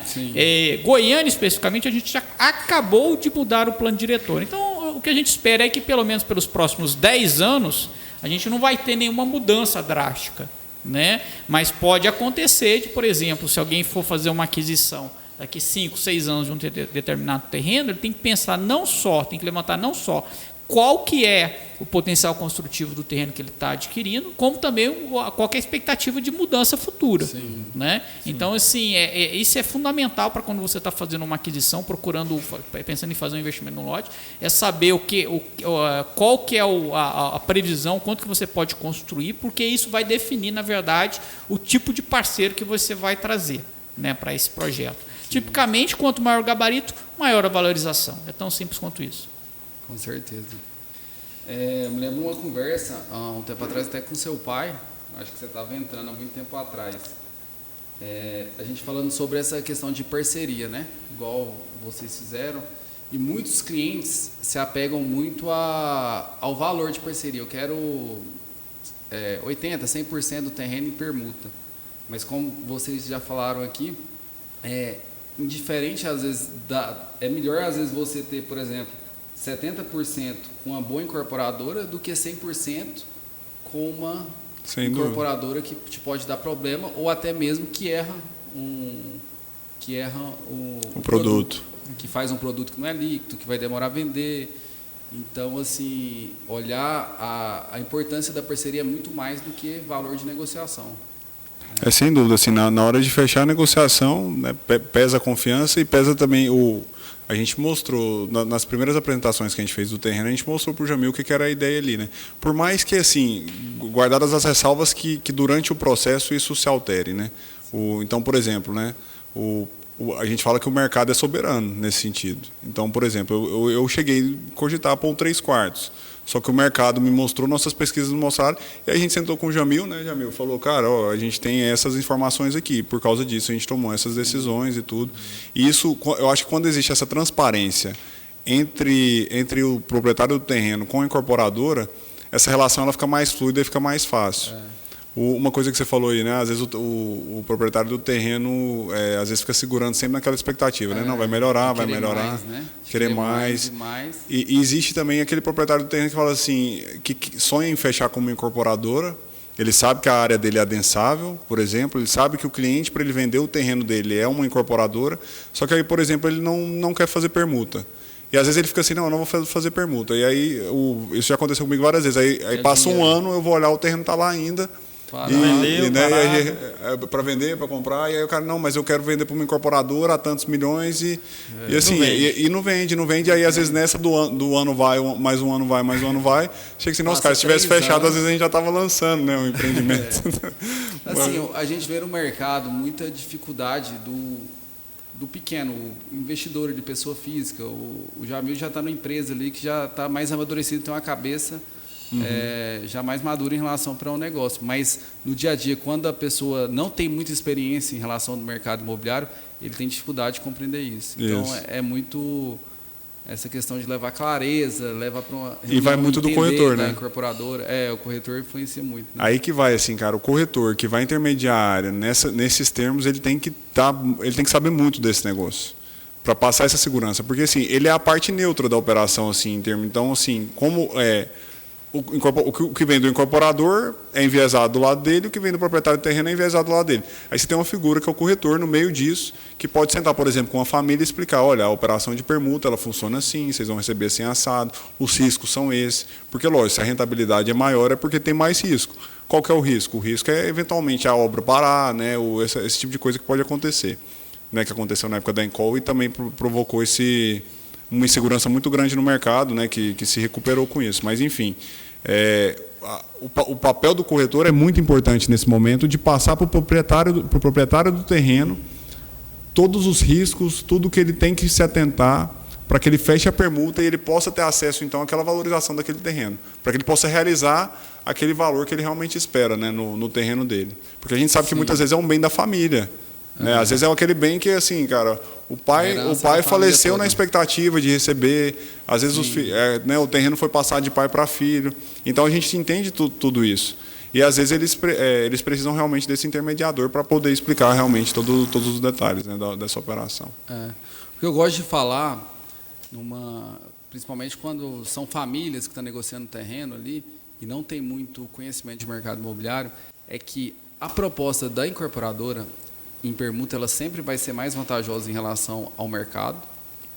Goiânia, especificamente, a gente já acabou de mudar o plano diretor. Então, o que a gente espera é que, pelo menos pelos próximos 10 anos, a gente não vai ter nenhuma mudança drástica. Né? Mas pode acontecer de, por exemplo, se alguém for fazer uma aquisição daqui 5, 6 anos de um determinado terreno, ele tem que pensar tem que levantar não só qual que é o potencial construtivo do terreno que ele está adquirindo, como também qual que é a expectativa de mudança futura. Sim. Né? Sim. Então, assim, isso é fundamental para quando você está fazendo uma aquisição, pensando em fazer um investimento no lote, é saber qual que é a previsão, quanto que você pode construir, porque isso vai definir, na verdade, o tipo de parceiro que você vai trazer, né, para esse projeto. Sim. Tipicamente, quanto maior o gabarito, maior a valorização. É tão simples quanto isso. Com certeza. Eu me lembro de uma conversa, há um tempo atrás, até com seu pai, acho que você estava entrando há muito tempo atrás, a gente falando sobre essa questão de parceria, né? Igual vocês fizeram, e muitos clientes se apegam muito ao valor de parceria. Eu quero 80%, 100% do terreno em permuta, mas como vocês já falaram aqui, indiferente, às vezes, é melhor às vezes você ter, por exemplo, 70% com uma boa incorporadora do que 100% com uma Sem dúvida. incorporadora que te pode dar problema ou até mesmo que erra o produto. Que faz um produto que não é líquido, que vai demorar a vender. Então, assim, olhar a importância da parceria é muito mais do que valor de negociação. Sem dúvida, assim, na hora de fechar a negociação, né, pesa a confiança e pesa também a gente mostrou, nas primeiras apresentações que a gente fez do terreno, a gente mostrou para o Jamil o que era a ideia ali, né? Por mais que, assim, guardadas as ressalvas que durante o processo isso se altere, né? Então, por exemplo, né, a gente fala que o mercado é soberano nesse sentido. Então, por exemplo, eu cheguei a cogitar para um 3/4. Só que o mercado me mostrou, nossas pesquisas me mostraram, e a gente sentou com o Jamil, né? Jamil falou, cara, ó, a gente tem essas informações aqui, por causa disso a gente tomou essas decisões e tudo. E isso, eu acho que quando existe essa transparência entre o proprietário do terreno com a incorporadora, essa relação ela fica mais fluida e fica mais fácil. Uma coisa que você falou aí, né? Às vezes o proprietário do terreno, às vezes fica segurando sempre naquela expectativa, né? Não, vai melhorar, vai melhorar, mais, né? querer mais. Mais. E existe também aquele proprietário do terreno que fala assim, que sonha em fechar como incorporadora. Ele sabe que a área dele é adensável, por exemplo, ele sabe que o cliente, para ele vender o terreno dele, é uma incorporadora, só que aí, por exemplo, ele não quer fazer permuta. E às vezes ele fica assim, não vou fazer permuta. E aí, isso já aconteceu comigo várias vezes. Aí passa um ano, eu vou olhar, o terreno está lá ainda. Para vender, para comprar, e aí o cara, não, mas eu quero vender para uma incorporadora a tantos milhões e assim, não vende, aí às vezes nessa do ano vai, mais um ano vai, chega assim, nossa, cara, se tivesse fechado, às vezes a gente já estava lançando, né, o empreendimento. Assim, a gente vê no mercado muita dificuldade do pequeno, o investidor de pessoa física, o Jamil já está numa empresa ali que já está mais amadurecido, tem uma cabeça já mais madura em relação para um negócio. Mas no dia a dia, quando a pessoa não tem muita experiência em relação ao mercado imobiliário, ele tem dificuldade de compreender isso. Então é muito essa questão de levar clareza, levar para uma e vai muito do corretor, da né? Incorporadora. O corretor influencia muito. Né? Aí que vai, assim, cara, o corretor que vai intermediar a área nesses termos, ele tem que saber muito desse negócio para passar essa segurança, porque assim, ele é a parte neutra da operação, assim, em termos. Então, assim, como o que vem do incorporador é enviesado do lado dele, o que vem do proprietário do terreno é enviesado do lado dele. Aí você tem uma figura que é o corretor no meio disso, que pode sentar, por exemplo, com a família e explicar, olha, a operação de permuta ela funciona assim, vocês vão receber assim assado, os riscos são esses. Porque, lógico, se a rentabilidade é maior é porque tem mais risco. Qual que é o risco? O risco é, eventualmente, a obra parar, né, esse tipo de coisa que pode acontecer. Né, que aconteceu na época da Encol e também provocou uma insegurança muito grande no mercado, né, que se recuperou com isso. Mas, enfim, o papel do corretor é muito importante nesse momento de passar para o proprietário do terreno todos os riscos, tudo que ele tem que se atentar para que ele feche a permuta e ele possa ter acesso, então, àquela valorização daquele terreno, para que ele possa realizar aquele valor que ele realmente espera, né, no terreno dele. Porque a gente sabe que muitas vezes é um bem da família. Né? Às vezes é aquele bem que, assim, cara, o pai faleceu na expectativa de receber, às vezes o terreno foi passado de pai para filho. Então a gente entende tudo isso. E às vezes eles precisam realmente desse intermediador para poder explicar realmente todos os detalhes, né, dessa operação. O que eu gosto de falar, principalmente quando são famílias que estão negociando terreno ali e não tem muito conhecimento de mercado imobiliário, é que a proposta da incorporadora em permuta, ela sempre vai ser mais vantajosa em relação ao mercado,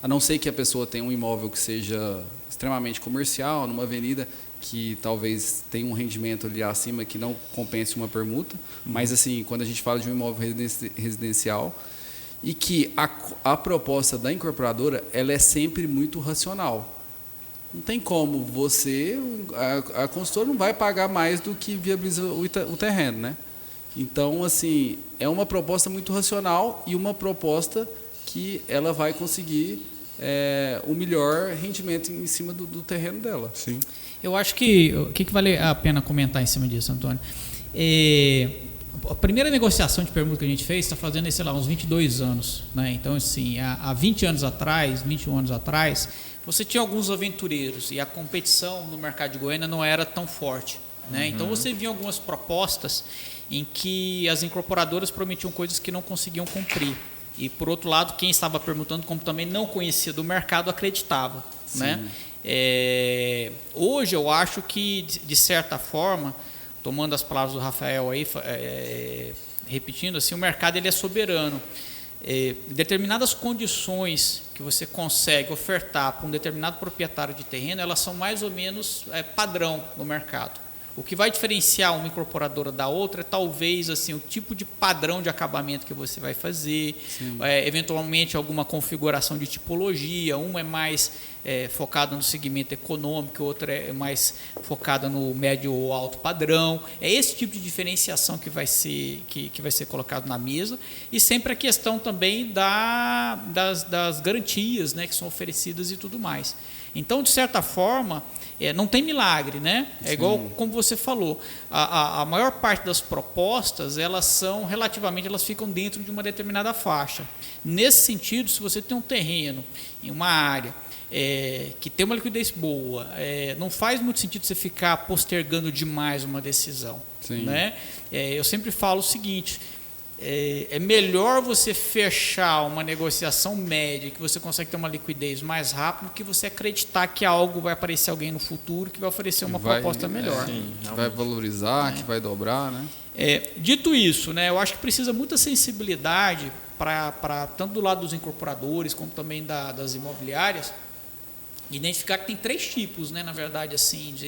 a não ser que a pessoa tenha um imóvel que seja extremamente comercial, numa avenida que talvez tenha um rendimento ali acima que não compense uma permuta, mas assim, quando a gente fala de um imóvel residencial, e que a proposta da incorporadora, ela é sempre muito racional. Não tem como a consultora não vai pagar mais do que viabiliza o terreno, né? Então, assim, é uma proposta muito racional e uma proposta que ela vai conseguir o melhor rendimento em cima do terreno dela. Sim. Eu acho que o que vale a pena comentar em cima disso, Antônio? A primeira negociação de permuta que a gente fez está fazendo, sei lá, uns 22 anos. Né? Então, assim, há 20 anos atrás, 21 anos atrás, você tinha alguns aventureiros e a competição no mercado de Goiânia não era tão forte. Né? Então, você via algumas propostas em que as incorporadoras prometiam coisas que não conseguiam cumprir. E, por outro lado, quem estava permutando, como também não conhecia do mercado, acreditava. Né? Hoje, eu acho que, de certa forma, tomando as palavras do Rafael aí, repetindo assim, o mercado ele é soberano. Determinadas condições que você consegue ofertar para um determinado proprietário de terreno, elas são mais ou menos padrão no mercado. O que vai diferenciar uma incorporadora da outra é talvez assim, o tipo de padrão de acabamento que você vai fazer, eventualmente alguma configuração de tipologia, uma é mais focada no segmento econômico, outra é mais focada no médio ou alto padrão. É esse tipo de diferenciação que vai ser colocado na mesa, e sempre a questão também das garantias, né, que são oferecidas e tudo mais. Então, de certa forma, não tem milagre, né? É igual como você falou, a maior parte das propostas, elas ficam dentro de uma determinada faixa. Nesse sentido, se você tem um terreno em uma área que tem uma liquidez boa, não faz muito sentido você ficar postergando demais uma decisão, né? Eu sempre falo o seguinte: é melhor você fechar uma negociação média que você consegue ter uma liquidez mais rápido do que você acreditar que algo vai aparecer alguém no futuro que vai oferecer uma proposta melhor. Que vai valorizar, que vai dobrar, né? Dito isso, né, eu acho que precisa muita sensibilidade para tanto do lado dos incorporadores como também das imobiliárias, identificar que tem 3 tipos, né, na verdade,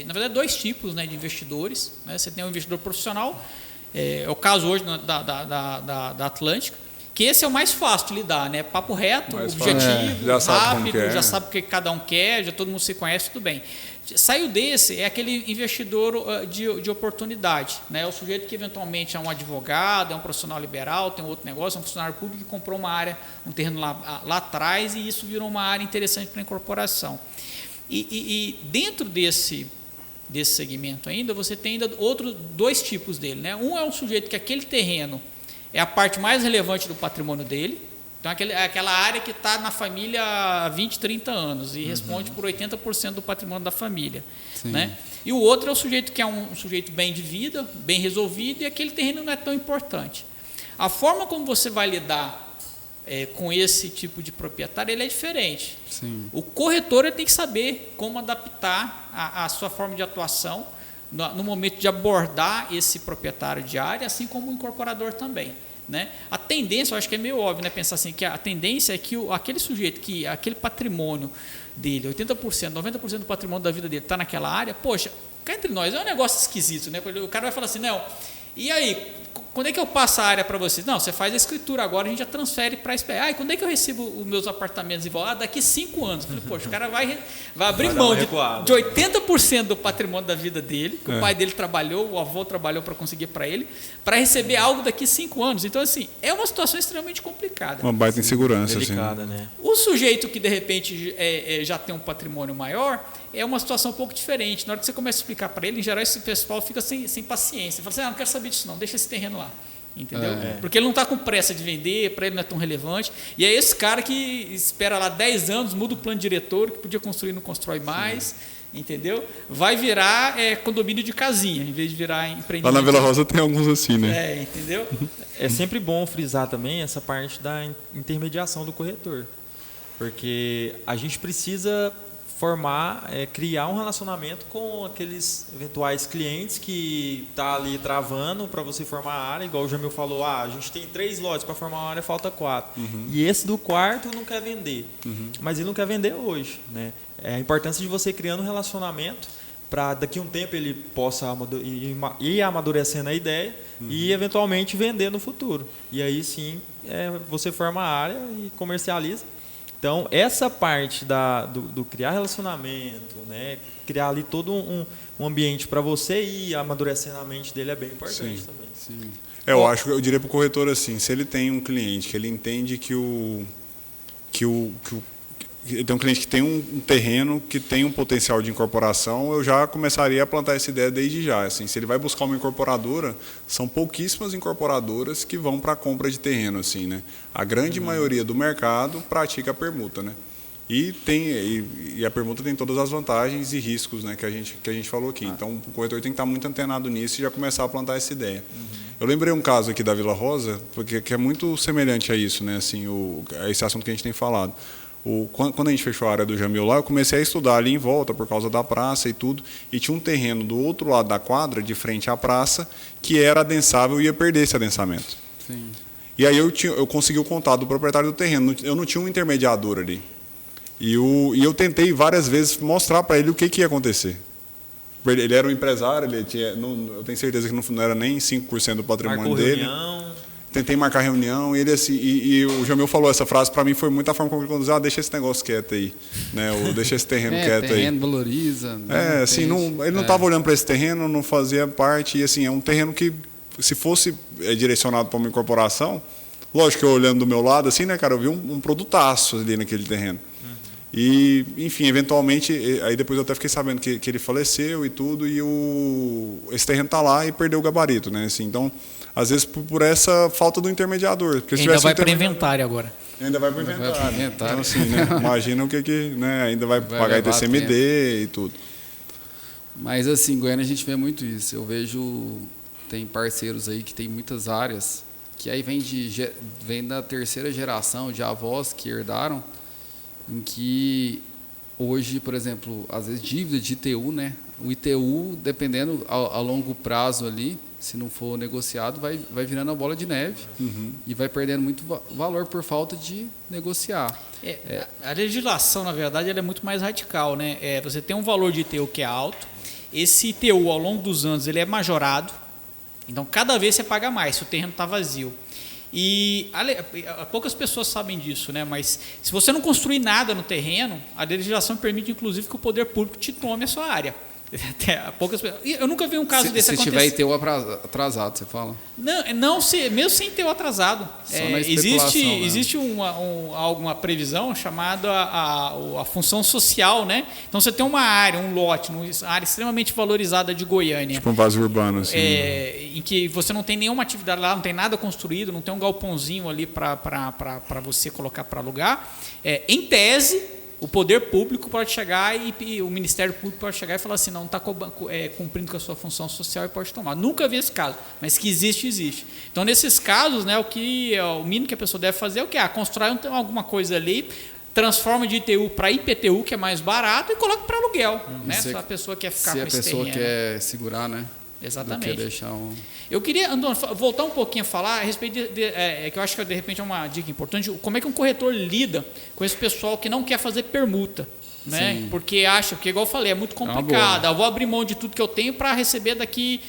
na verdade 2 tipos, né, de investidores, né? Você tem um investidor profissional, é o caso hoje da Atlântica, que esse é o mais fácil de lidar, né? Papo reto, objetivo, rápido, já sabe o que cada um quer, já todo mundo se conhece, tudo bem. Saiu desse, é aquele investidor de oportunidade, né? É o sujeito que eventualmente é um advogado, é um profissional liberal, tem outro negócio, é um funcionário público que comprou uma área, um terreno lá atrás, e isso virou uma área interessante para a incorporação. E dentro desse segmento ainda, você tem ainda outros 2 tipos dele, né? Um é um sujeito que aquele terreno é a parte mais relevante do patrimônio dele, então aquela área que está na família há 20, 30 anos e responde por 80% do patrimônio da família, né? E o outro é o sujeito que é um sujeito bem de vida, bem resolvido, e aquele terreno não é tão importante. A forma como você vai lidar com esse tipo de proprietário, ele é diferente. O corretor ele tem que saber como adaptar a sua forma de atuação no momento de abordar esse proprietário de área, assim como o incorporador também, né? A tendência, eu acho que é meio óbvio, né, pensar assim, que a tendência é que aquele sujeito, que aquele patrimônio dele, 80%, 90% do patrimônio da vida dele está naquela área, poxa, cá entre nós, é um negócio esquisito, né? O cara vai falar assim, não, e aí, quando é que eu passo a área para você? Não, você faz a escritura agora, a gente já transfere para a SPA. E quando é que eu recebo os meus apartamentos de volta? Daqui 5 anos. Eu falei, poxa, o cara vai abrir mão de 80% do patrimônio da vida dele, que o pai dele trabalhou, o avô trabalhou para conseguir para ele, para receber algo daqui 5 anos. Então, assim, é uma situação extremamente complicada. Uma baita insegurança. Delicada, assim, né? O sujeito que, de repente, já tem um patrimônio maior, é uma situação um pouco diferente. Na hora que você começa a explicar para ele, em geral, esse pessoal fica sem paciência. Fala assim, não quero saber disso não, deixa esse terreno lá. Entendeu? Porque ele não está com pressa de vender, para ele não é tão relevante. E é esse cara que espera lá 10 anos, muda o plano diretor, que podia construir, não constrói mais. Entendeu? Vai virar condomínio de casinha, em vez de virar empreendimento. Lá na Vila Rosa tem alguns assim, né? Entendeu? É sempre bom frisar também essa parte da intermediação do corretor. Porque a gente precisa criar um relacionamento com aqueles eventuais clientes que tá ali travando para você formar a área, igual o Jamil falou, a gente tem 3 lotes para formar uma área, falta 4. E esse do quarto não quer vender. Mas ele não quer vender hoje, né? É a importância de você criando um relacionamento para daqui a um tempo ele possa ir amadurecendo a ideia e eventualmente vender no futuro. E aí sim você forma a área e comercializa. Então, essa parte do criar relacionamento, né, criar ali todo um ambiente para você ir amadurecendo a mente dele é bem importante também. Sim. Eu diria para o corretor assim, se ele tem um cliente que ele entende que tem um cliente que tem um terreno que tem um potencial de incorporação, eu já começaria a plantar essa ideia desde já. Assim, se ele vai buscar uma incorporadora, são pouquíssimas incorporadoras que vão para a compra de terreno. Assim, né? A grande maioria do mercado pratica a permuta. Né? E a permuta tem todas as vantagens e riscos, né, que a gente falou aqui. Então, o corretor tem que estar muito antenado nisso e já começar a plantar essa ideia. Eu lembrei um caso aqui da Vila Rosa, que é muito semelhante a isso, né, assim, a esse assunto que a gente tem falado. Quando a gente fechou a área do Jamil lá, eu comecei a estudar ali em volta, por causa da praça e tudo, e tinha um terreno do outro lado da quadra, de frente à praça, que era adensável e ia perder esse adensamento. Sim. E aí eu consegui o contato do proprietário do terreno, eu não tinha um intermediador ali. E eu tentei várias vezes mostrar para ele o que ia acontecer. Ele era um empresário, eu tenho certeza que não era nem 5% do patrimônio dele. Reunião. Tentei marcar reunião e ele assim, e o Jamil falou essa frase para mim, foi muita forma como ele conduziu, deixa esse negócio quieto aí, né? Ou deixa esse terreno quieto aí. Terreno valoriza. Assim, ele não estava olhando para esse terreno, não fazia parte, e assim, é um terreno que se fosse direcionado para uma incorporação, lógico que eu olhando do meu lado assim, né, cara, eu vi um produtaço ali naquele terreno. E, enfim, eventualmente, aí depois eu até fiquei sabendo que ele faleceu e tudo, e esse terreno está lá e perdeu o gabarito, né? Assim, então, às vezes por essa falta do intermediador. Porque ainda vai para inventário agora. Ainda vai para inventário. Então, assim, né? Imagina o que né? Ainda vai pagar ITCMD e tudo. Mas, assim, em Goiânia a gente vê muito isso. Eu vejo, tem parceiros aí que tem muitas áreas, que aí vem da terceira geração de avós que herdaram, em que hoje, por exemplo, às vezes dívida de ITU, né? O ITU, dependendo a longo prazo ali, se não for negociado, vai virando a bola de neve e vai perdendo muito valor por falta de negociar. A legislação, na verdade, ela é muito mais radical, né? Você tem um valor de ITU que é alto, esse ITU, ao longo dos anos, ele é majorado, então cada vez você paga mais se o terreno está vazio. E poucas pessoas sabem disso, né? Mas se você não construir nada no terreno, a legislação permite, inclusive, que o poder público te tome a sua área. Eu nunca vi um caso desse acontecer. Se tiver ITU atrasado, você fala? Não, mesmo sem ITU atrasado. Existe alguma previsão chamada a função social, né? Então você tem uma área, um lote, uma área extremamente valorizada de Goiânia. Tipo um vazio urbano, assim. Em que você não tem nenhuma atividade lá, não tem nada construído, não tem um galpãozinho ali para você colocar para alugar. Em tese, o poder público pode chegar e o Ministério Público pode chegar e falar assim, não está cumprindo com a sua função social e pode tomar. Nunca vi esse caso, mas que existe. Então, nesses casos, né, o mínimo que a pessoa deve fazer é o quê? Constrói alguma coisa ali, transforma de ITU para IPTU, que é mais barato, e coloca para aluguel. Né? Se a pessoa quer ficar com esse terreno. Se a pessoa quer segurar, né? Exatamente. Não quer deixar Eu queria, Antônio, voltar um pouquinho a falar a respeito que eu acho que de repente é uma dica importante, como é que um corretor lida com esse pessoal que não quer fazer permuta, né? Porque acha, porque igual eu falei, é muito complicado, eu vou abrir mão de tudo que eu tenho para receber daqui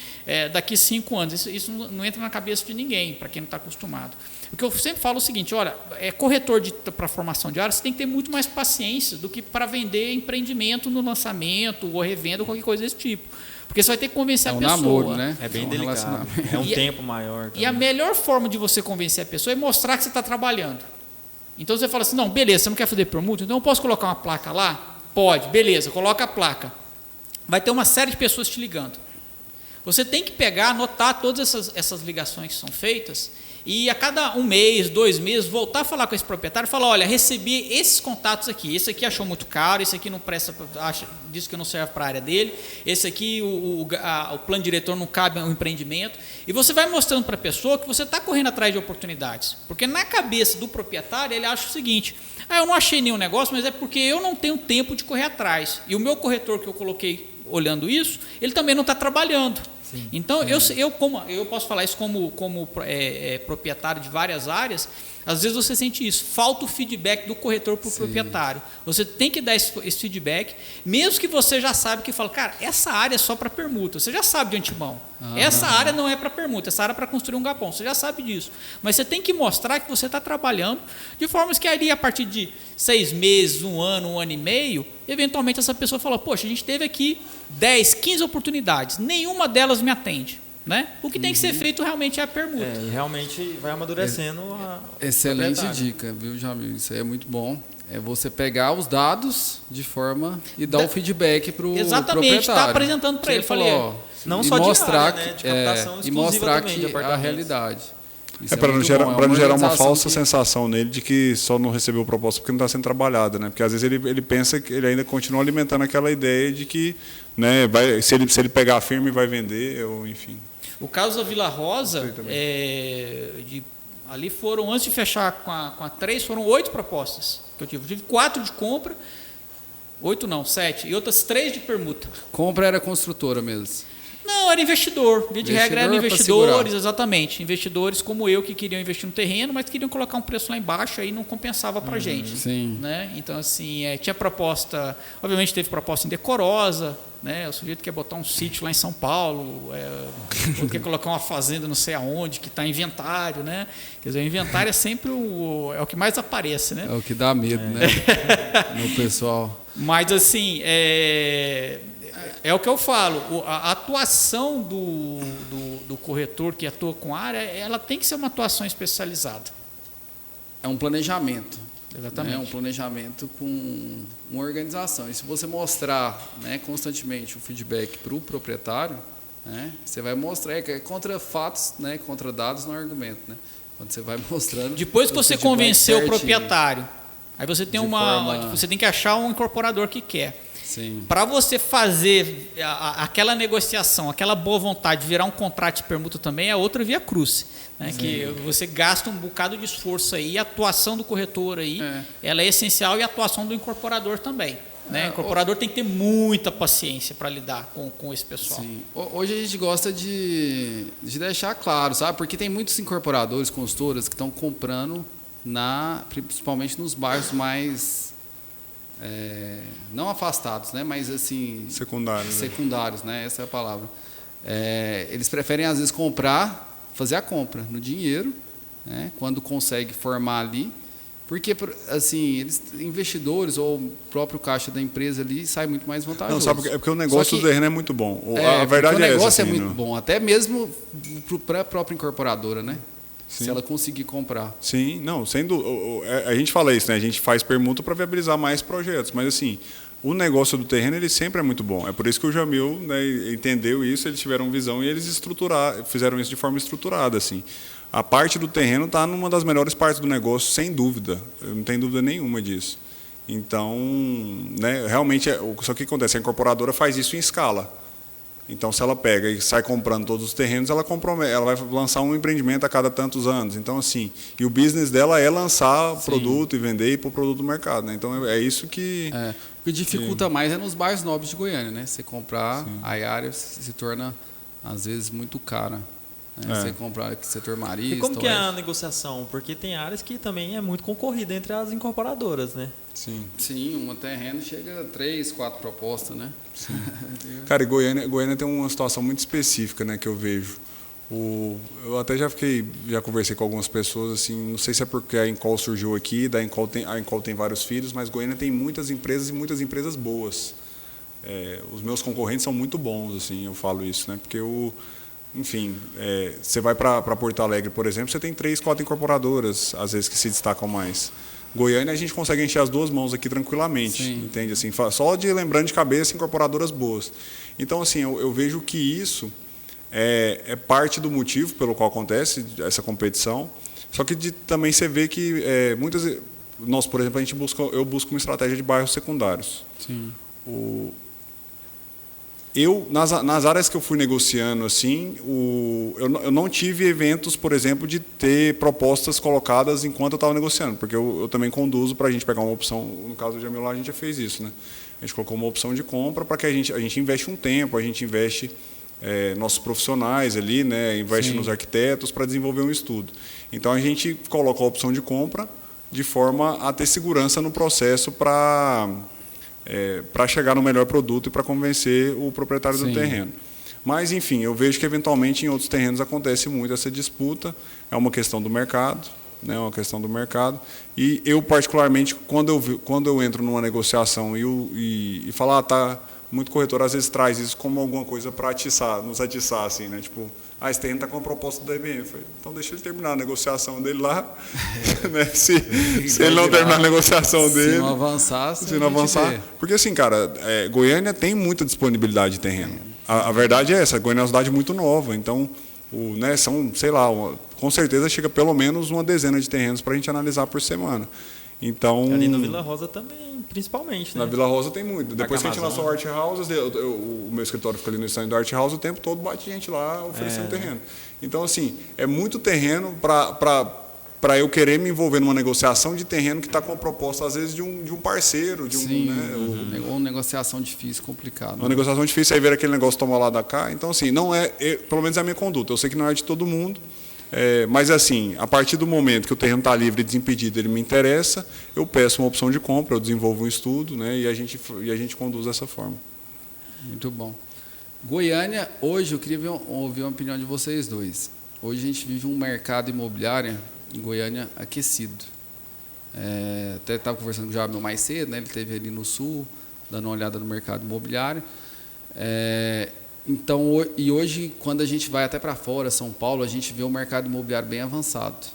5 anos. Isso não entra na cabeça de ninguém, para quem não está acostumado. O que eu sempre falo é o seguinte, olha, corretor para formação de área, você tem que ter muito mais paciência do que para vender empreendimento no lançamento ou revenda ou qualquer coisa desse tipo. Porque você vai ter que convencer a pessoa. Namoro, né? É bem delicado. É um tempo maior. Também. E a melhor forma de você convencer a pessoa é mostrar que você está trabalhando. Então você fala assim, não, beleza, você não quer fazer permuta? Então eu posso colocar uma placa lá? Pode, beleza, coloca a placa. Vai ter uma série de pessoas te ligando. Você tem que pegar, anotar todas essas ligações que são feitas e a cada 1 mês, 2 meses, voltar a falar com esse proprietário e falar, olha, recebi esses contatos aqui, esse aqui achou muito caro, esse aqui não presta, disse que não serve para a área dele, esse aqui o plano diretor não cabe ao empreendimento, e você vai mostrando para a pessoa que você está correndo atrás de oportunidades, porque na cabeça do proprietário ele acha o seguinte, eu não achei nenhum negócio, mas é porque eu não tenho tempo de correr atrás, e o meu corretor que eu coloquei olhando isso, ele também não está trabalhando. Sim. Então, eu posso falar isso como proprietário de várias áreas, às vezes você sente isso, falta o feedback do corretor para o proprietário. Você tem que dar esse feedback, mesmo que você já sabe que fala, cara, essa área é só para permuta, você já sabe de antemão. Essa área não é para permuta, essa área é para construir um galpão, você já sabe disso. Mas você tem que mostrar que você está trabalhando de formas que ali, a partir de 6 meses, 1 ano, 1 ano e meio, eventualmente essa pessoa fala, poxa, a gente teve aqui 10, 15 oportunidades, nenhuma delas me atende. Né? O que tem que ser feito realmente é a permuta. E realmente vai amadurecendo excelente dica, viu, Jamil? Isso aí é muito bom. É você pegar os dados de forma e dar o feedback para o proprietário. Exatamente, está apresentando para ele. Falei, não só mostrar de área, né? De captação e mostrar que a realidade. Para não gerar uma falsa sensação nele de que só não recebeu proposta porque não está sendo trabalhada, né? Porque às vezes ele pensa que ele ainda continua alimentando aquela ideia de que, né, se ele pegar firme vai vender, ou enfim. O caso da Vila Rosa, ali foram, antes de fechar com a 3, foram 8 propostas que eu tive. Eu tive 4 de compra, 8 não, 7, e outras 3 de permuta. Compra era construtora mesmo. Não, era investidor. Via de regra, eram Investidor pra investidores, exatamente. Investidores como eu que queriam investir no terreno, mas queriam colocar um preço lá embaixo, aí não compensava para gente. Sim. Né? Então, assim, tinha proposta, obviamente teve proposta indecorosa, né? O sujeito quer botar um sítio lá em São Paulo, outro quer colocar uma fazenda não sei aonde, que está em inventário, né? Quer dizer, o inventário é sempre o que mais aparece, né? É o que dá medo, né? No pessoal. Mas, assim, é o que eu falo, a atuação do corretor que atua com área, ela tem que ser uma atuação especializada. É um planejamento. Exatamente. É um planejamento com uma organização. E se você mostrar, né, constantemente o feedback para o proprietário, né, você vai mostrar, é contra fatos, né, contra dados no argumento. Né? Quando você vai mostrando... Depois que você convenceu o proprietário, aí você tem você tem que achar um incorporador que quer. Para você fazer aquela negociação, aquela boa vontade, virar um contrato de permuta também é outra via cruz. Né? Que você gasta um bocado de esforço aí, a atuação do corretor aí, ela é essencial, e a atuação do incorporador também. Né? O incorporador tem que ter muita paciência para lidar com esse pessoal. Sim. Hoje a gente gosta de deixar claro, sabe? Porque tem muitos incorporadores, consultoras que estão comprando, principalmente nos bairros mais... não afastados, né? Mas assim... Secundários, né? Essa é a palavra. Eles preferem, às vezes, fazer a compra no dinheiro, né? Quando consegue formar ali, porque, assim, investidores ou o próprio caixa da empresa ali sai muito mais vantajoso. Não, sabe, é porque o negócio do terreno é muito bom. A verdade é essa. O negócio é muito bom, até mesmo para a própria incorporadora, né? Sim. Se ela conseguir comprar. Sim, não, sendo a gente fala isso, né? A gente faz permuta para viabilizar mais projetos, mas assim, o negócio do terreno ele sempre é muito bom. É por isso que o Jamil, né, entendeu isso, eles tiveram visão e eles fizeram isso de forma estruturada, assim. A parte do terreno está numa das melhores partes do negócio, sem dúvida. Eu não tenho dúvida nenhuma disso. Então, né, realmente, só que acontece, a incorporadora faz isso em escala. Então, se ela pega e sai comprando todos os terrenos, ela vai lançar um empreendimento a cada tantos anos. Então, assim, e o business dela é lançar produto e vender e pôr o produto no mercado. Né? Então, é isso que... O que dificulta mais é nos bairros nobres de Goiânia, né? Você comprar, a área se torna, às vezes, muito cara. Né? Você comprar setor marista... E como que é a negociação? Porque tem áreas que também é muito concorrida entre as incorporadoras, né? Sim, um terreno chega a 3, 4 propostas, né? Sim. Cara, e Goiânia tem uma situação muito específica, né, que eu vejo. Eu até já conversei com algumas pessoas, assim, não sei se é porque a Encol surgiu aqui, a Encol tem vários filhos, mas Goiânia tem muitas empresas e muitas empresas boas. Os meus concorrentes são muito bons, assim, eu falo isso, né? Porque enfim, você vai para Porto Alegre, por exemplo, você tem 3, 4 incorporadoras, às vezes, que se destacam mais. Goiânia, a gente consegue encher as duas mãos aqui tranquilamente, entende? Assim, só lembrando de cabeça, incorporadoras boas. Então, assim, eu vejo que isso é parte do motivo pelo qual acontece essa competição, só que também você vê que nós, por exemplo, eu busco uma estratégia de bairros secundários. Sim. Nas áreas que eu fui negociando, assim, eu não tive eventos, por exemplo, de ter propostas colocadas enquanto eu estava negociando, porque eu também conduzo para a gente pegar uma opção. No caso do Jamil, a gente já fez isso, né? A gente colocou uma opção de compra para que a gente investe um tempo, a gente investe nossos profissionais ali, né? Investe nos arquitetos para desenvolver um estudo. Então a gente coloca a opção de compra de forma a ter segurança no processo para chegar no melhor produto e para convencer o proprietário do terreno. Mas, enfim, eu vejo que eventualmente em outros terrenos acontece muito essa disputa, é uma questão do mercado, né, uma questão do mercado. E eu, particularmente, quando eu entro numa negociação e falo, muito corretor às vezes traz isso como alguma coisa para nos atiçar, assim, né? Tipo, esse terreno está com a proposta da IBM. Então deixa ele terminar a negociação dele lá. Né? Se ele não terminar a negociação dele. Se não avançar. Porque assim, cara, Goiânia tem muita disponibilidade de terreno. A verdade é essa, Goiânia é uma cidade muito nova. Então, né, são, sei lá, com certeza chega pelo menos uma dezena de terrenos para a gente analisar por semana. Então, ali no Vila Rosa também, principalmente, né? Na Vila Rosa tem muito. Depois que a gente lançou o Art House, o meu escritório fica ali no stand do Art House, o tempo todo bate gente lá oferecendo terreno. Então, assim, é muito terreno para para eu querer me envolver numa negociação de terreno que está com a proposta, às vezes, de um parceiro. Sim, né, ou negociação difícil, complicada. Uma negociação difícil, aí ver aquele negócio tomar lá da cá. Então, assim, não é, pelo menos é a minha conduta. Eu sei que não é de todo mundo, mas, assim, a partir do momento que o terreno está livre e desimpedido, ele me interessa, eu peço uma opção de compra, eu desenvolvo um estudo, né, e a gente conduz dessa forma. Muito bom. Goiânia, hoje, eu queria ouvir uma opinião de vocês dois. Hoje a gente vive um mercado imobiliário em Goiânia aquecido. Até estava conversando com o Jamil mais cedo, né? Ele esteve ali no sul, dando uma olhada no mercado imobiliário. Então, e hoje, quando a gente vai até para fora, São Paulo, a gente vê o mercado imobiliário bem avançado,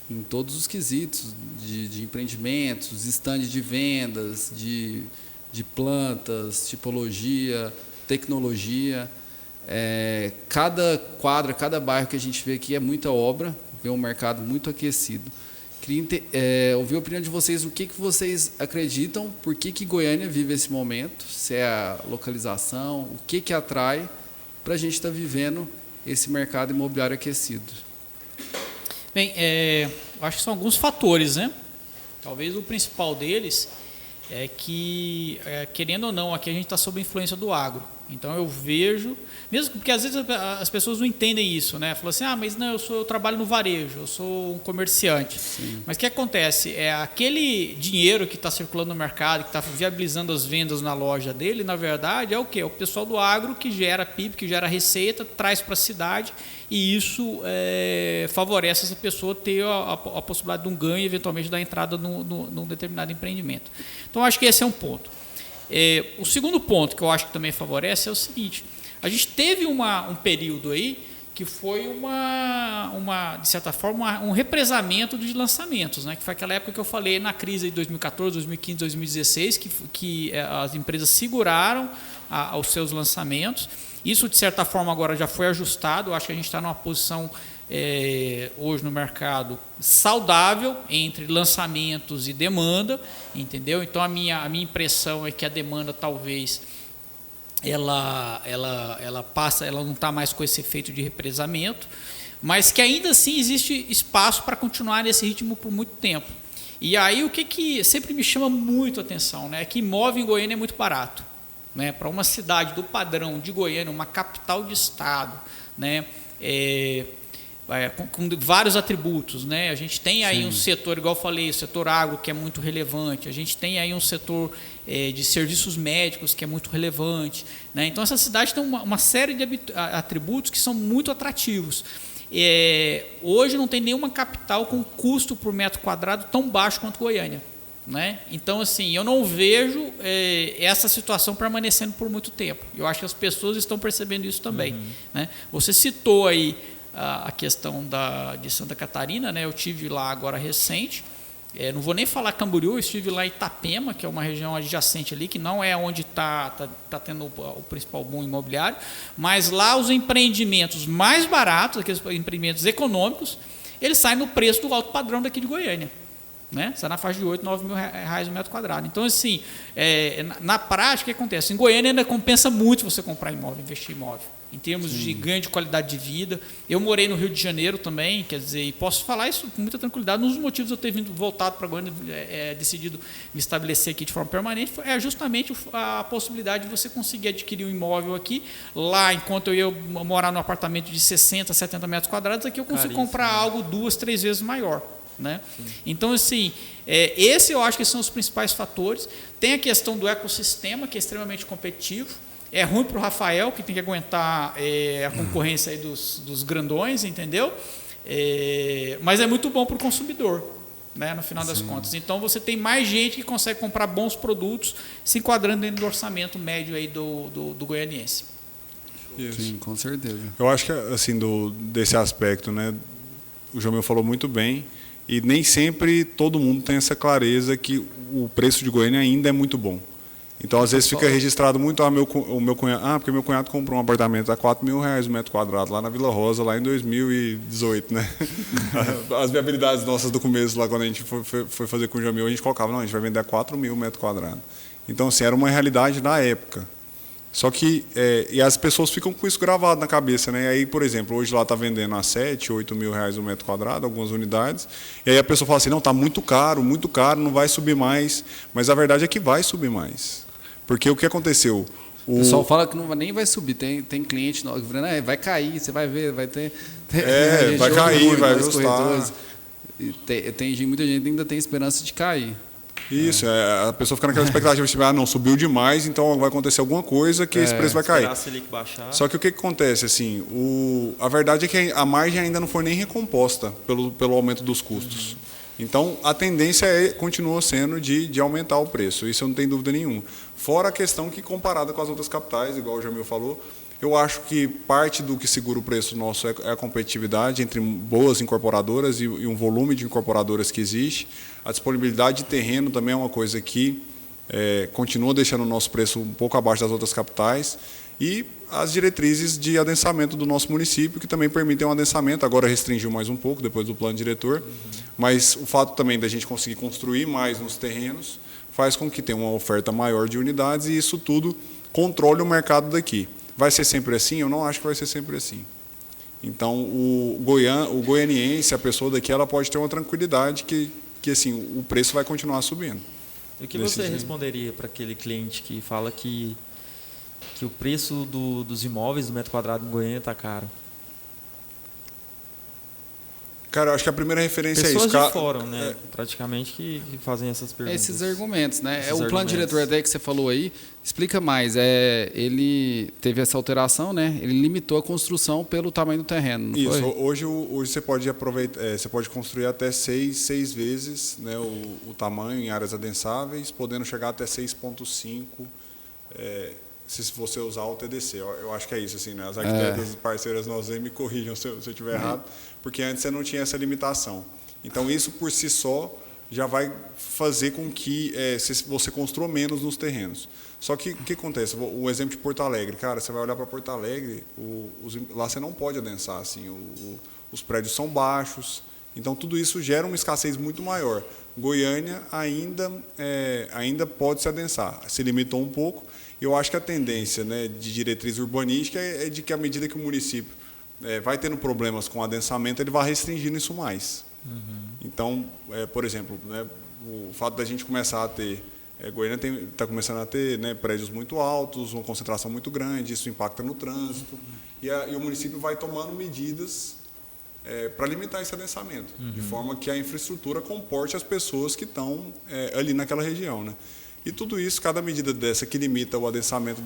em todos os quesitos de empreendimentos, estandes de vendas, de plantas, tipologia, tecnologia. Cada quadra, cada bairro que a gente vê aqui é muita obra, vê um mercado muito aquecido. Queria ouvir a opinião de vocês, o que vocês acreditam, por que Goiânia vive esse momento, se é a localização, o que atrai para a gente estar vivendo esse mercado imobiliário aquecido. Bem, acho que são alguns fatores, né? Talvez o principal deles é que, querendo ou não, aqui a gente está sob a influência do agro. Então eu vejo, mesmo porque às vezes as pessoas não entendem isso, né? Falam assim, mas não, eu trabalho no varejo, eu sou um comerciante. Sim. Mas o que acontece? Aquele dinheiro que está circulando no mercado, que está viabilizando as vendas na loja dele, na verdade, é o quê? É o pessoal do agro que gera PIB, que gera receita, traz para a cidade, e isso favorece essa pessoa ter a possibilidade de um ganho, eventualmente da entrada num determinado empreendimento. Então acho que esse é um ponto. O segundo ponto que eu acho que também favorece é o seguinte: a gente teve um período aí que foi de certa forma, um represamento de lançamentos, né? Que foi aquela época que eu falei na crise de 2014, 2015, 2016, que as empresas seguraram os seus lançamentos. Isso, de certa forma, agora já foi ajustado. Eu acho que a gente está numa posição hoje no mercado saudável entre lançamentos e demanda, entendeu? Então a minha impressão é que a demanda talvez ela não está mais com esse efeito de represamento, mas que ainda assim existe espaço para continuar nesse ritmo por muito tempo. E aí o que sempre me chama muito a atenção, né, é que imóvel em Goiânia é muito barato, né, para uma cidade do padrão de Goiânia, uma capital de estado, né, com vários atributos, né? A gente tem aí um setor, igual eu falei, o setor agro, que é muito relevante. A gente tem aí um setor de serviços médicos, que é muito relevante, né? Então, essa cidade tem uma série de atributos que são muito atrativos. Hoje não tem nenhuma capital com custo por metro quadrado tão baixo quanto Goiânia, né? Então, assim, eu não vejo essa situação permanecendo por muito tempo. Eu acho que as pessoas estão percebendo isso também, né? Você citou aí a questão de Santa Catarina, né? Eu estive lá agora recente, não vou nem falar Camboriú, eu estive lá em Itapema, que é uma região adjacente ali, que não é onde está tendo o principal boom imobiliário, mas lá os empreendimentos mais baratos, aqueles empreendimentos econômicos, eles saem no preço do alto padrão daqui de Goiânia, né? Sai na faixa de 8, 9 mil reais o metro quadrado. Então, assim, na prática, o que acontece? Em Goiânia ainda compensa muito você comprar imóvel, investir em imóvel, em termos de ganho de qualidade de vida. Eu morei no Rio de Janeiro também, quer dizer, e posso falar isso com muita tranquilidade. Um dos motivos de eu ter voltado para Goiânia, decidido me estabelecer aqui de forma permanente, é justamente a possibilidade de você conseguir adquirir um imóvel aqui. Lá, enquanto eu ia morar num apartamento de 60, 70 metros quadrados, aqui eu consigo comprar algo 2, 3 vezes maior, né? Então, assim, esse eu acho que são os principais fatores. Tem a questão do ecossistema, que é extremamente competitivo. É ruim para o Rafael, que tem que aguentar a concorrência aí dos grandões, entendeu? Mas é muito bom para o consumidor, né, no final das contas. Então, você tem mais gente que consegue comprar bons produtos, se enquadrando dentro do orçamento médio aí do goianiense. Isso. Sim, com certeza. Eu acho que, assim, desse aspecto, né, o Jamil falou muito bem, e nem sempre todo mundo tem essa clareza que o preço de Goiânia ainda é muito bom. Então, às vezes, fica registrado muito, o meu cunhado, porque meu cunhado comprou um apartamento a R$4 mil o metro quadrado, lá na Vila Rosa, lá em 2018, né? As viabilidades nossas do começo, lá quando a gente foi fazer com o Jamil, a gente colocava, não, a gente vai vender a R$4 mil o metro quadrado. Então, assim, era uma realidade da época. Só que e as pessoas ficam com isso gravado na cabeça, né? Aí, por exemplo, hoje lá está vendendo a 7, 8 mil reais o metro quadrado, algumas unidades. E aí a pessoa fala assim, não, está muito caro, não vai subir mais. Mas a verdade é que vai subir mais. Porque o que aconteceu? O pessoal fala que nem vai subir. Tem cliente falando, vai cair, você vai ver, vai ter vai cair, vai ajustar. Muita gente ainda tem esperança de cair. Isso, a pessoa fica naquela expectativa de não, subiu demais, então vai acontecer alguma coisa que esse preço vai cair. A Selic baixar. Só que o que acontece? Assim, a verdade é que a margem ainda não foi nem recomposta pelo aumento dos custos. Então, a tendência continua sendo de aumentar o preço, isso eu não tenho dúvida nenhuma. Fora a questão que, comparada com as outras capitais, igual o Jamil falou, eu acho que parte do que segura o preço nosso é a competitividade entre boas incorporadoras e um volume de incorporadoras que existe. A disponibilidade de terreno também é uma coisa que continua deixando o nosso preço um pouco abaixo das outras capitais. E as diretrizes de adensamento do nosso município, que também permitem um adensamento, agora restringiu mais um pouco, depois do plano diretor. Mas o fato também da gente conseguir construir mais nos terrenos faz com que tenha uma oferta maior de unidades e isso tudo controle o mercado daqui. Vai ser sempre assim? Eu não acho que vai ser sempre assim. Então, o goianiense, a pessoa daqui, ela pode ter uma tranquilidade que assim, o preço vai continuar subindo. E o que você responderia para aquele cliente que fala que o preço dos imóveis do metro quadrado em Goiânia está caro? Cara, eu acho que a primeira referência Pessoas é isso. De fórum, né? Praticamente que fazem essas perguntas. Esses argumentos, né? O plano diretor até que você falou aí, explica mais. Ele teve essa alteração, né? Ele limitou a construção pelo tamanho do terreno, não isso. Foi? Hoje você pode aproveitar, você pode construir até seis vezes, né, o tamanho em áreas adensáveis, podendo chegar até 6,5. Se você usar o TDC. Eu acho que é isso, assim, né? As arquitetas parceiras nós me corrijam se eu estiver errado, porque antes você não tinha essa limitação. Então, isso por si só já vai fazer com que você construa menos nos terrenos. Só que o que acontece? O exemplo de Porto Alegre, cara, você vai olhar para Porto Alegre, lá você não pode adensar, assim, os prédios são baixos, então tudo isso gera uma escassez muito maior. Goiânia ainda pode se adensar, se limitou um pouco. Eu acho que a tendência, né, de diretriz urbanística é de que, à medida que o município vai tendo problemas com o adensamento, ele vai restringindo isso mais. Então, por exemplo, né, o fato da gente começar a ter... Goiânia está começando a ter, né, prédios muito altos, uma concentração muito grande, isso impacta no trânsito, e o município vai tomando medidas para limitar esse adensamento, de forma que a infraestrutura comporte as pessoas que estão ali naquela região, né? E tudo isso, cada medida dessa que limita o adensamento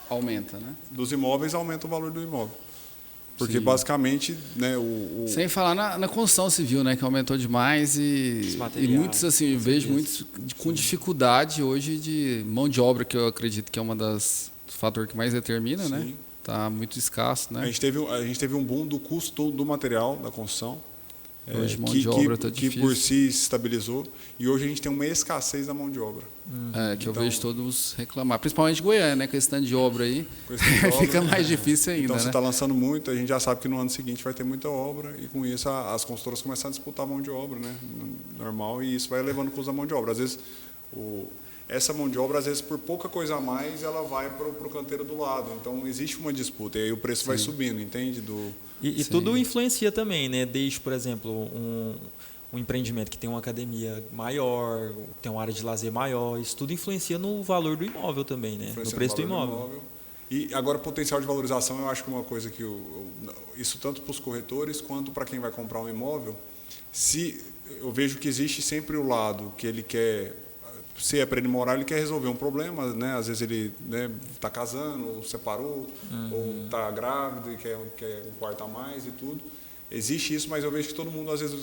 aumenta, né? Dos imóveis, aumenta o valor do imóvel. Porque, basicamente, né, Sem falar na construção civil, né, que aumentou demais e muitos, assim, eu vejo muitos com dificuldade hoje de mão de obra, que eu acredito que é uma dos fatores que mais determina, né? Está muito escasso, né? A gente teve um boom do custo do material da construção. Hoje mão de obra está difícil. Que por si se estabilizou. E hoje a gente tem uma escassez da mão de obra. Que eu vejo todos reclamar. Principalmente Goiânia, né? Com esse tanto de obra aí. Fica mais difícil ainda. Então, né? você está lançando muito, a gente já sabe que no ano seguinte vai ter muita obra. E com isso as construtoras começam a disputar a mão de obra, né? Normal. E isso vai levando o custo da mão de obra. Às vezes, essa mão de obra, às vezes, por pouca coisa a mais, ela vai para o canteiro do lado. Então, existe uma disputa. E aí o preço vai subindo, entende? E tudo influencia também, né? Desde, por exemplo, um empreendimento que tem uma academia maior, tem uma área de lazer maior, isso tudo influencia no valor do imóvel também, né? No preço do imóvel. E agora, potencial de valorização, eu acho que uma coisa que isso tanto para os corretores quanto para quem vai comprar um imóvel, eu vejo que existe sempre o lado que ele quer, se é para ele morar, ele quer resolver um problema, né? Às vezes ele está casando, ou separou, ou está grávido e quer um quarto a mais e tudo. Existe isso, mas eu vejo que todo mundo às vezes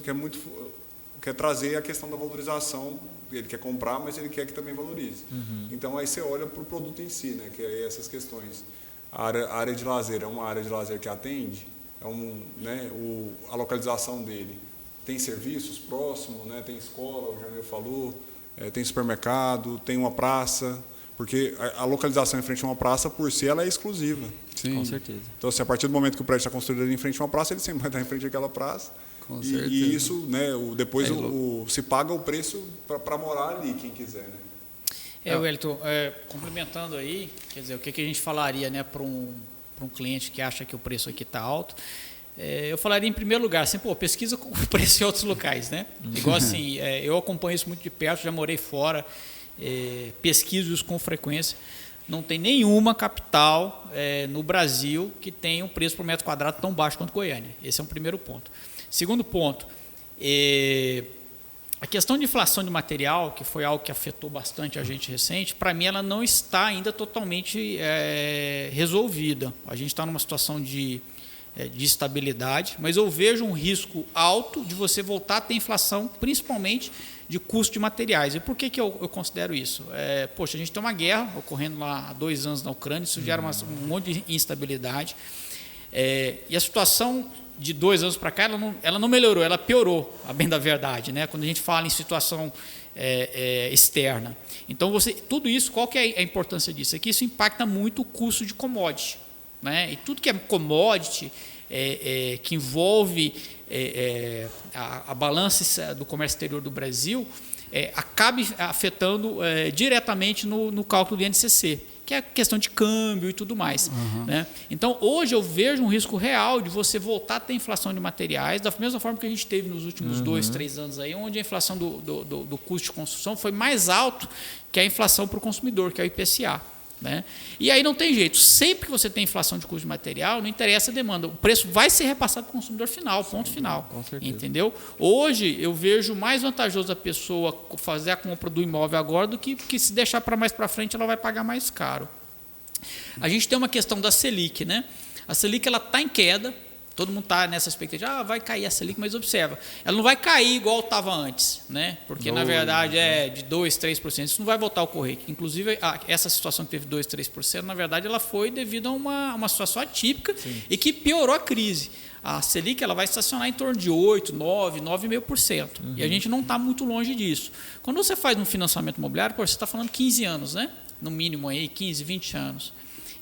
quer trazer a questão da valorização. Ele quer comprar, mas ele quer que também valorize. Então aí você olha para o produto em si, né? Que é essas questões. A área de lazer é uma área de lazer que atende, a localização dele tem serviços próximos, né? Tem escola, o Jamil falou. Tem supermercado, tem uma praça, porque a localização em frente a uma praça, por si, ela é exclusiva. Sim, com certeza. Então, assim, a partir do momento que o prédio está construído ali em frente a uma praça, ele sempre vai estar em frente àquela praça. Com certeza. E isso, né, depois se paga o preço para morar ali, quem quiser. Né? Wellington, complementando aí, quer dizer, o que a gente falaria, né, para um cliente que acha que o preço aqui está alto? Eu falaria em primeiro lugar, assim, pesquisa o preço em outros locais, né? Igual assim, eu acompanho isso muito de perto, já morei fora, pesquiso isso com frequência. Não tem nenhuma capital no Brasil que tenha um preço por metro quadrado tão baixo quanto Goiânia. Esse é um primeiro ponto. Segundo ponto, a questão de inflação de material, que foi algo que afetou bastante a gente recente, para mim ela não está ainda totalmente resolvida. A gente está numa situação de estabilidade, mas eu vejo um risco alto de você voltar a ter inflação, principalmente de custo de materiais. E por que eu considero isso? A gente tem uma guerra ocorrendo lá há 2 anos na Ucrânia, isso gera um monte de instabilidade. E a situação de 2 anos para cá, ela não melhorou, ela piorou, a bem da verdade, né? Quando a gente fala em situação externa. Então, tudo isso, qual que é a importância disso? É que isso impacta muito o custo de commodity, né? E tudo que é commodity, que envolve a balança do comércio exterior do Brasil, acaba afetando diretamente no cálculo do INCC, que é a questão de câmbio e tudo mais. Né? Então, hoje eu vejo um risco real de você voltar a ter inflação de materiais, da mesma forma que a gente teve nos últimos 2, 3 anos, aí, onde a inflação do custo de construção foi mais alto que a inflação para o consumidor, que é o IPCA. Né? E aí não tem jeito, sempre que você tem inflação de custo de material, não interessa a demanda, o preço vai ser repassado para o consumidor final, ponto final. Com certeza. Entendeu? Hoje eu vejo mais vantajoso a pessoa fazer a compra do imóvel agora do que se deixar para mais para frente ela vai pagar mais caro. A gente tem uma questão da Selic, né? A Selic ela está em queda. Todo mundo está nessa expectativa, vai cair a Selic, mas observa, ela não vai cair igual estava antes, né? Porque na verdade de 2, 3%, isso não vai voltar a ocorrer. Inclusive, essa situação que teve 2, 3%, na verdade, ela foi devido a uma situação atípica. Sim. E que piorou a crise. A Selic ela vai estacionar em torno de 8, 9, 9,5%. E a gente não está muito longe disso. Quando você faz um financiamento imobiliário, você está falando 15 anos, né? No mínimo aí, 15, 20 anos.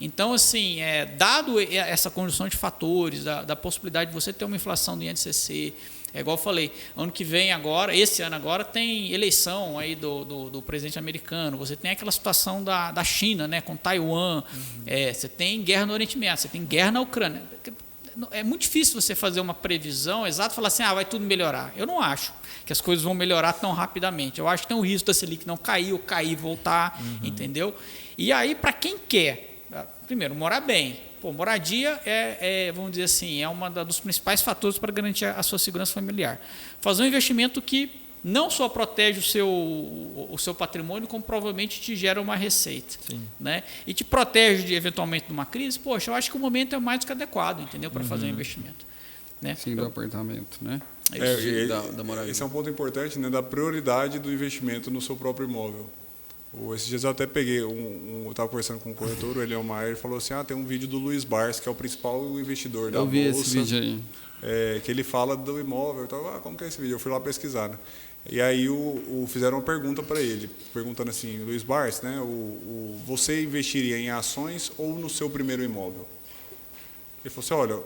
Então, assim, dado essa conjunção de fatores, da possibilidade de você ter uma inflação do INCC, igual eu falei, ano que vem agora, esse ano agora, tem eleição aí do presidente americano, você tem aquela situação da China, né, com Taiwan, você tem guerra no Oriente Médio, você tem guerra na Ucrânia. É muito difícil você fazer uma previsão exata e falar assim, vai tudo melhorar. Eu não acho que as coisas vão melhorar tão rapidamente. Eu acho que tem um risco da Selic não cair, ou cair e voltar, entendeu? E aí, para quem quer, primeiro, morar bem. Moradia vamos dizer assim, é um dos principais fatores para garantir a sua segurança familiar. Fazer um investimento que não só protege o seu patrimônio, como provavelmente te gera uma receita. Sim. Né? E te protege eventualmente de uma crise. Eu acho que o momento é mais do que adequado, entendeu, para fazer um investimento. Né? Sim, do apartamento, né? Da moradia. Esse é um ponto importante, né, da prioridade do investimento no seu próprio imóvel. Esses dias eu até peguei, eu estava conversando com um corretor, o Eliomar, ele falou assim, tem um vídeo do Luiz Bars, que é o principal investidor da Bolsa. Eu vi esse vídeo aí. Que ele fala do imóvel. Então, como que é esse vídeo? Eu fui lá pesquisar. Né? E aí fizeram uma pergunta para ele, perguntando assim, Luiz Bars, né, você investiria em ações ou no seu primeiro imóvel? Ele falou assim, olha,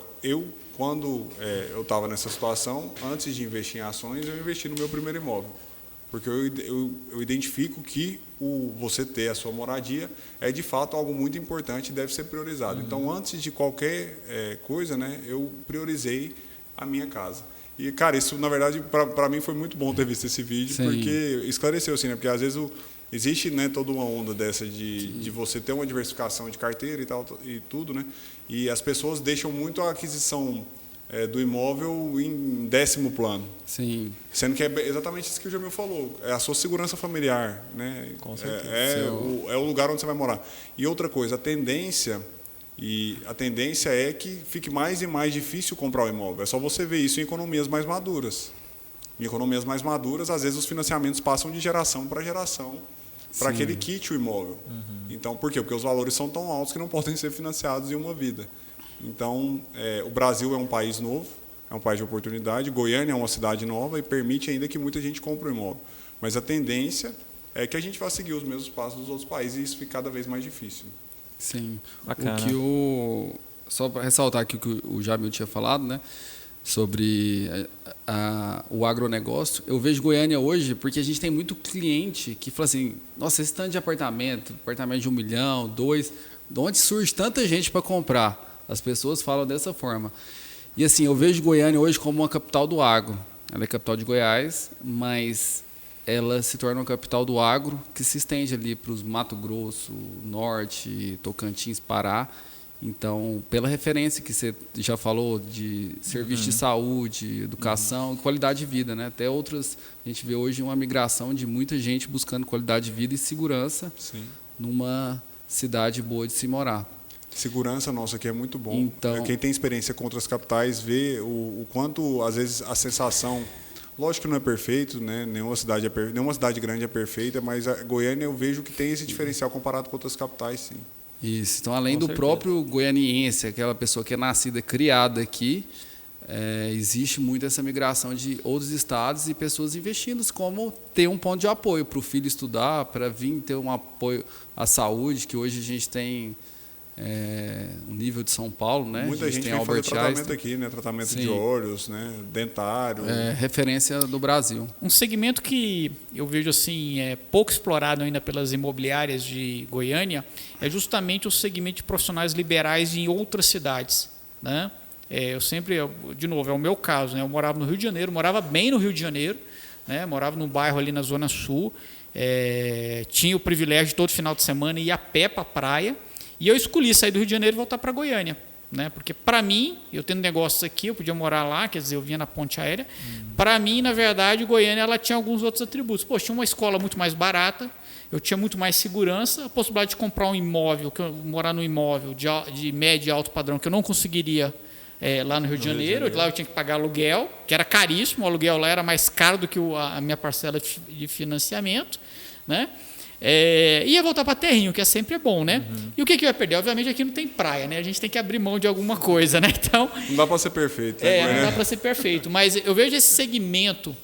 quando eu estava nessa situação, antes de investir em ações, eu investi no meu primeiro imóvel. Porque eu identifico que você ter a sua moradia é, de fato, algo muito importante e deve ser priorizado. Então, antes de qualquer coisa, né, eu priorizei a minha casa. E, cara, isso, na verdade, para mim foi muito bom ter visto esse vídeo, Sim. porque esclareceu, assim, né? Porque, às vezes, existe, né, toda uma onda dessa de você ter uma diversificação de carteira e tal, e tudo, né? E as pessoas deixam muito a aquisição do imóvel em 10º plano. Sim. Sendo que é exatamente isso que o Jamil falou. É a sua segurança familiar, né? Com certeza. É o lugar onde você vai morar. E outra coisa, a tendência é que fique mais e mais difícil comprar o imóvel. É só você ver isso em economias mais maduras. Em economias mais maduras, às vezes os financiamentos passam de geração para geração para que ele quite o imóvel. Então, por quê? Porque os valores são tão altos que não podem ser financiados em uma vida. Então, o Brasil é um país novo, é um país de oportunidade. Goiânia é uma cidade nova e permite ainda que muita gente compre um imóvel. Mas a tendência é que a gente vai seguir os mesmos passos dos outros países e isso fica cada vez mais difícil. Sim. Bacana. Só para ressaltar aqui o que o Jamil tinha falado, né? sobre o agronegócio. Eu vejo Goiânia hoje porque a gente tem muito cliente que fala assim, nossa, esse tanto de apartamento de 1 milhão, 2, de onde surge tanta gente para comprar? As pessoas falam dessa forma. E assim, eu vejo Goiânia hoje como uma capital do agro. Ela é capital de Goiás, mas ela se torna uma capital do agro que se estende ali para os Mato Grosso, Norte, Tocantins, Pará. Então, pela referência que você já falou de serviço de saúde, educação, qualidade de vida, né? Até outras, a gente vê hoje uma migração de muita gente buscando qualidade de vida e segurança numa cidade boa de se morar. Segurança nossa aqui é muito bom. Então, quem tem experiência com outras capitais vê o quanto, às vezes, a sensação... Lógico que não é perfeito, né? Nenhuma cidade grande é perfeita, mas a Goiânia eu vejo que tem esse diferencial comparado com outras capitais, sim. Isso. Então, além Com do certeza. próprio goianiense, aquela pessoa que é nascida, criada aqui, existe muito essa migração de outros estados e pessoas investindo como ter um ponto de apoio para o filho estudar, para vir ter um apoio à saúde, que hoje a gente tem um nível de São Paulo, né? Muita gente tem vem fazer Albert tratamento Einstein. aqui, né? Tratamento Sim. de olhos, né? Dentário. Referência do Brasil. Um segmento que eu vejo assim pouco explorado ainda pelas imobiliárias de Goiânia é justamente o segmento de profissionais liberais em outras cidades, né? De novo, é o meu caso, né? Eu morava no Rio de Janeiro, morava bem no Rio de Janeiro, né? Morava num bairro ali na Zona Sul, tinha o privilégio de todo final de semana ir a pé para a praia, e eu escolhi sair do Rio de Janeiro e voltar para Goiânia, né? Porque para mim, eu tendo negócios aqui, eu podia morar lá, quer dizer, eu vinha na ponte aérea. Para mim, na verdade, Goiânia ela tinha alguns outros atributos. Poxa, tinha uma escola muito mais barata, eu tinha muito mais segurança, a possibilidade de comprar um imóvel, morar num imóvel de médio e alto padrão, que eu não conseguiria lá no Rio de Janeiro. Lá eu tinha que pagar aluguel, que era caríssimo, o aluguel lá era mais caro do que a minha parcela de financiamento, né? Ia voltar para terrinho, que é sempre bom, né? E o que eu ia perder? Obviamente aqui não tem praia, né? A gente tem que abrir mão de alguma coisa, né? Então, Não dá para ser perfeito. Né? não dá para ser perfeito, mas eu vejo esse segmento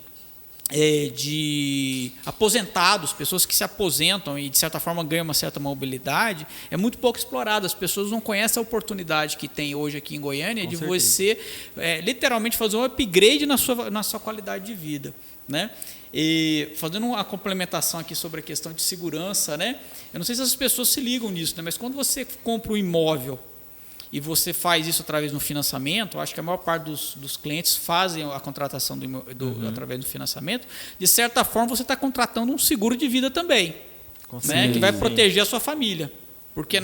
de aposentados, pessoas que se aposentam e de certa forma ganham uma certa mobilidade, é muito pouco explorado. As pessoas não conhecem a oportunidade que tem hoje aqui em Goiânia de você literalmente fazer um upgrade na sua qualidade de vida, né? E fazendo uma complementação aqui sobre a questão de segurança, né? Eu não sei se as pessoas se ligam nisso, né? Mas quando você compra um imóvel e você faz isso através do financiamento, eu acho que a maior parte dos clientes fazem a contratação através do financiamento, de certa forma você está contratando um seguro de vida também, né? Que vai proteger a sua família. Porque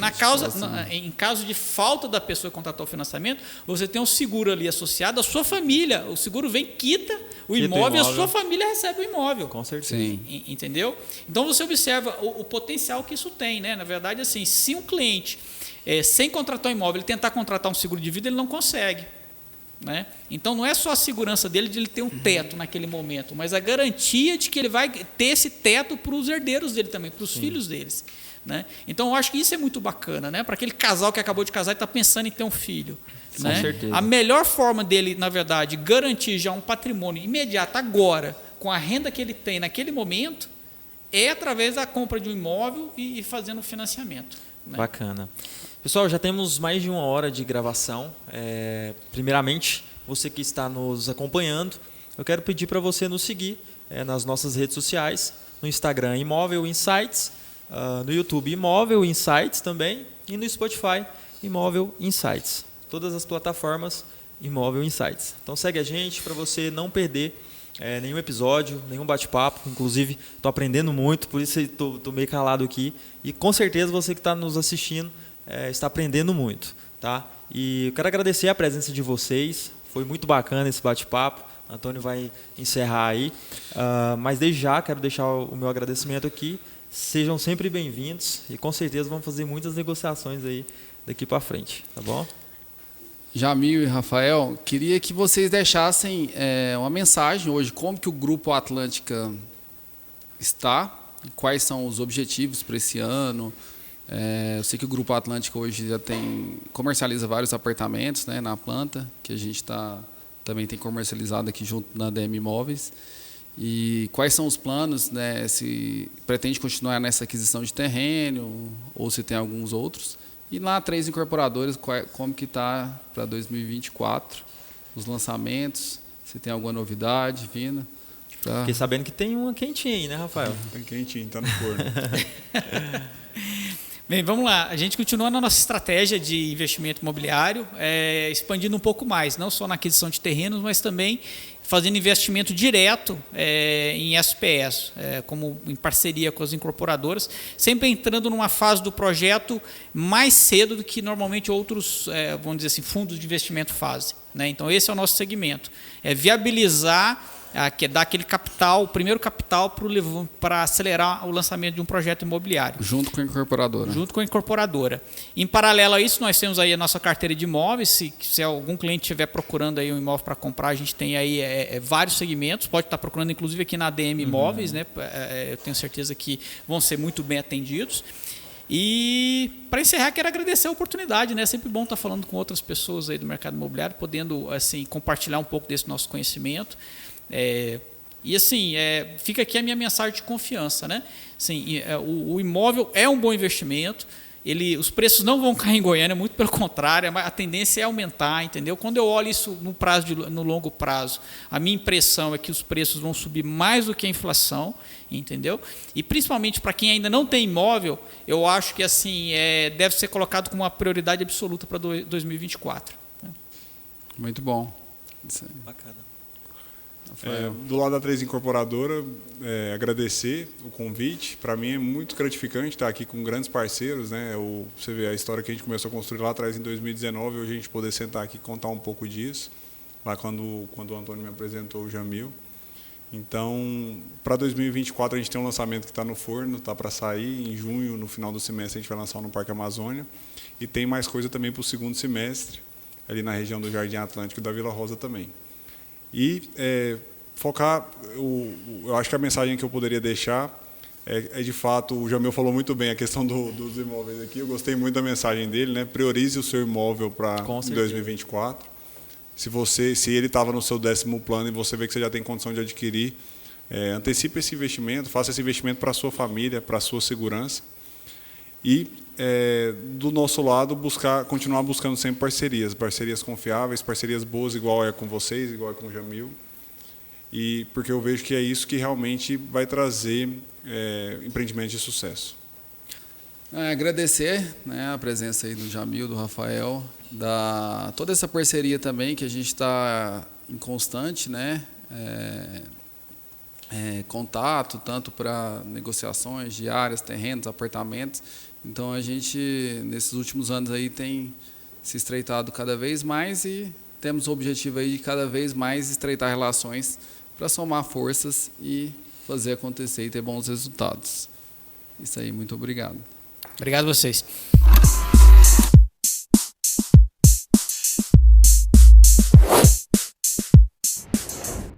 em caso de falta da pessoa contratar o financiamento, você tem um seguro ali associado à sua família. O seguro vem, quita o imóvel e a sua família recebe o imóvel. Com certeza. Sim. Entendeu? Então você observa o potencial que isso tem, né? Na verdade, assim, se um cliente, sem contratar um imóvel, ele tentar contratar um seguro de vida, ele não consegue, né? Então não é só a segurança dele de ele ter um teto naquele momento, mas a garantia de que ele vai ter esse teto para os herdeiros dele também, para os filhos deles, né? Então eu acho que isso é muito bacana, né? Para aquele casal que acabou de casar e está pensando em ter um filho, né? Com certeza. A melhor forma dele, na verdade, garantir já um patrimônio imediato agora, com a renda que ele tem naquele momento, é através da compra de um imóvel e fazendo o financiamento, né? Bacana. Pessoal, já temos mais de 1 hora de gravação. Primeiramente, você que está nos acompanhando, eu quero pedir para você nos seguir nas nossas redes sociais, no Instagram Imóvel Insights, no YouTube Imóvel Insights também e no Spotify Imóvel Insights. Todas as plataformas Imóvel Insights. Então segue a gente para você não perder nenhum episódio, nenhum bate-papo. Inclusive, estou aprendendo muito, por isso estou meio calado aqui. E com certeza você que está nos assistindo está aprendendo muito, tá? E eu quero agradecer a presença de vocês. Foi muito bacana esse bate-papo. Antônio vai encerrar aí. Mas desde já quero deixar o meu agradecimento aqui. Sejam sempre bem-vindos e com certeza vamos fazer muitas negociações aí daqui para frente, tá bom? Jamil e Rafael, queria que vocês deixassem uma mensagem hoje, como que o Grupo Atlântica está, quais são os objetivos para esse ano. Eu sei que o Grupo Atlântica hoje já comercializa vários apartamentos, né, na planta, que a gente também tem comercializado aqui junto na DM Imóveis. E quais são os planos, né, se pretende continuar nessa aquisição de terreno ou se tem alguns outros. E na 3 Incorporadores, como que está para 2024? os lançamentos, se tem alguma novidade vindo. Tá? Fiquei sabendo que tem uma quentinha aí, né, Rafael? Tem quentinho, tá no forno. Bem, vamos lá. A gente continua na nossa estratégia de investimento imobiliário, expandindo um pouco mais, não só na aquisição de terrenos, mas também fazendo investimento direto em SPS, como em parceria com as incorporadoras, sempre entrando numa fase do projeto mais cedo do que normalmente outros, vamos dizer assim, fundos de investimento fazem, né? Então, esse é o nosso segmento, viabilizar, dar aquele capital, o primeiro capital para acelerar o lançamento de um projeto imobiliário. Junto com a incorporadora. Junto com a incorporadora. Em paralelo a isso, nós temos aí a nossa carteira de imóveis. Se algum cliente estiver procurando aí um imóvel para comprar, a gente tem aí vários segmentos. Pode estar procurando, inclusive, aqui na ADM Imóveis, né? Eu tenho certeza que vão ser muito bem atendidos. E para encerrar, quero agradecer a oportunidade, né? É sempre bom estar falando com outras pessoas aí do mercado imobiliário, podendo assim compartilhar um pouco desse nosso conhecimento. E assim, fica aqui a minha mensagem de confiança, né? Assim, o imóvel é um bom investimento, os preços não vão cair em Goiânia, muito pelo contrário, a tendência é aumentar, entendeu? Quando eu olho isso no longo prazo, a minha impressão é que os preços vão subir mais do que a inflação, entendeu? E principalmente para quem ainda não tem imóvel, eu acho que assim deve ser colocado como uma prioridade absoluta para 2024. Né? Muito bom. Isso aí. Bacana. Do lado da 3 Incorporadora, agradecer o convite. Para mim é muito gratificante estar aqui com grandes parceiros, né? Você vê a história que a gente começou a construir lá atrás em 2019, hoje a gente poder sentar aqui e contar um pouco disso, lá quando o Antônio me apresentou o Jamil. Então, para 2024 a gente tem um lançamento que está no forno, está para sair em junho, no final do semestre a gente vai lançar no Parque Amazônia, e tem mais coisa também para o segundo semestre, ali na região do Jardim Atlântico e da Vila Rosa também. E focar, eu acho que a mensagem que eu poderia deixar de fato, o Jamil falou muito bem a questão dos imóveis aqui, eu gostei muito da mensagem dele, né? Priorize o seu imóvel para 2024. Se ele estava no seu 10º plano e você vê que você já tem condição de adquirir, antecipe esse investimento, faça esse investimento para a sua família, para a sua segurança. E, do nosso lado, continuar buscando sempre parcerias confiáveis, parcerias boas, igual é com vocês, igual é com o Jamil. Porque eu vejo que é isso que realmente vai trazer empreendimentos de sucesso. Agradecer, né, a presença aí do Jamil, do Rafael, toda essa parceria também que a gente está em constante, né, contato, tanto para negociações de áreas, terrenos, apartamentos. Então a gente, nesses últimos anos aí, tem se estreitado cada vez mais e temos o objetivo aí de cada vez mais estreitar relações para somar forças e fazer acontecer e ter bons resultados. Isso aí, muito obrigado. Obrigado a vocês.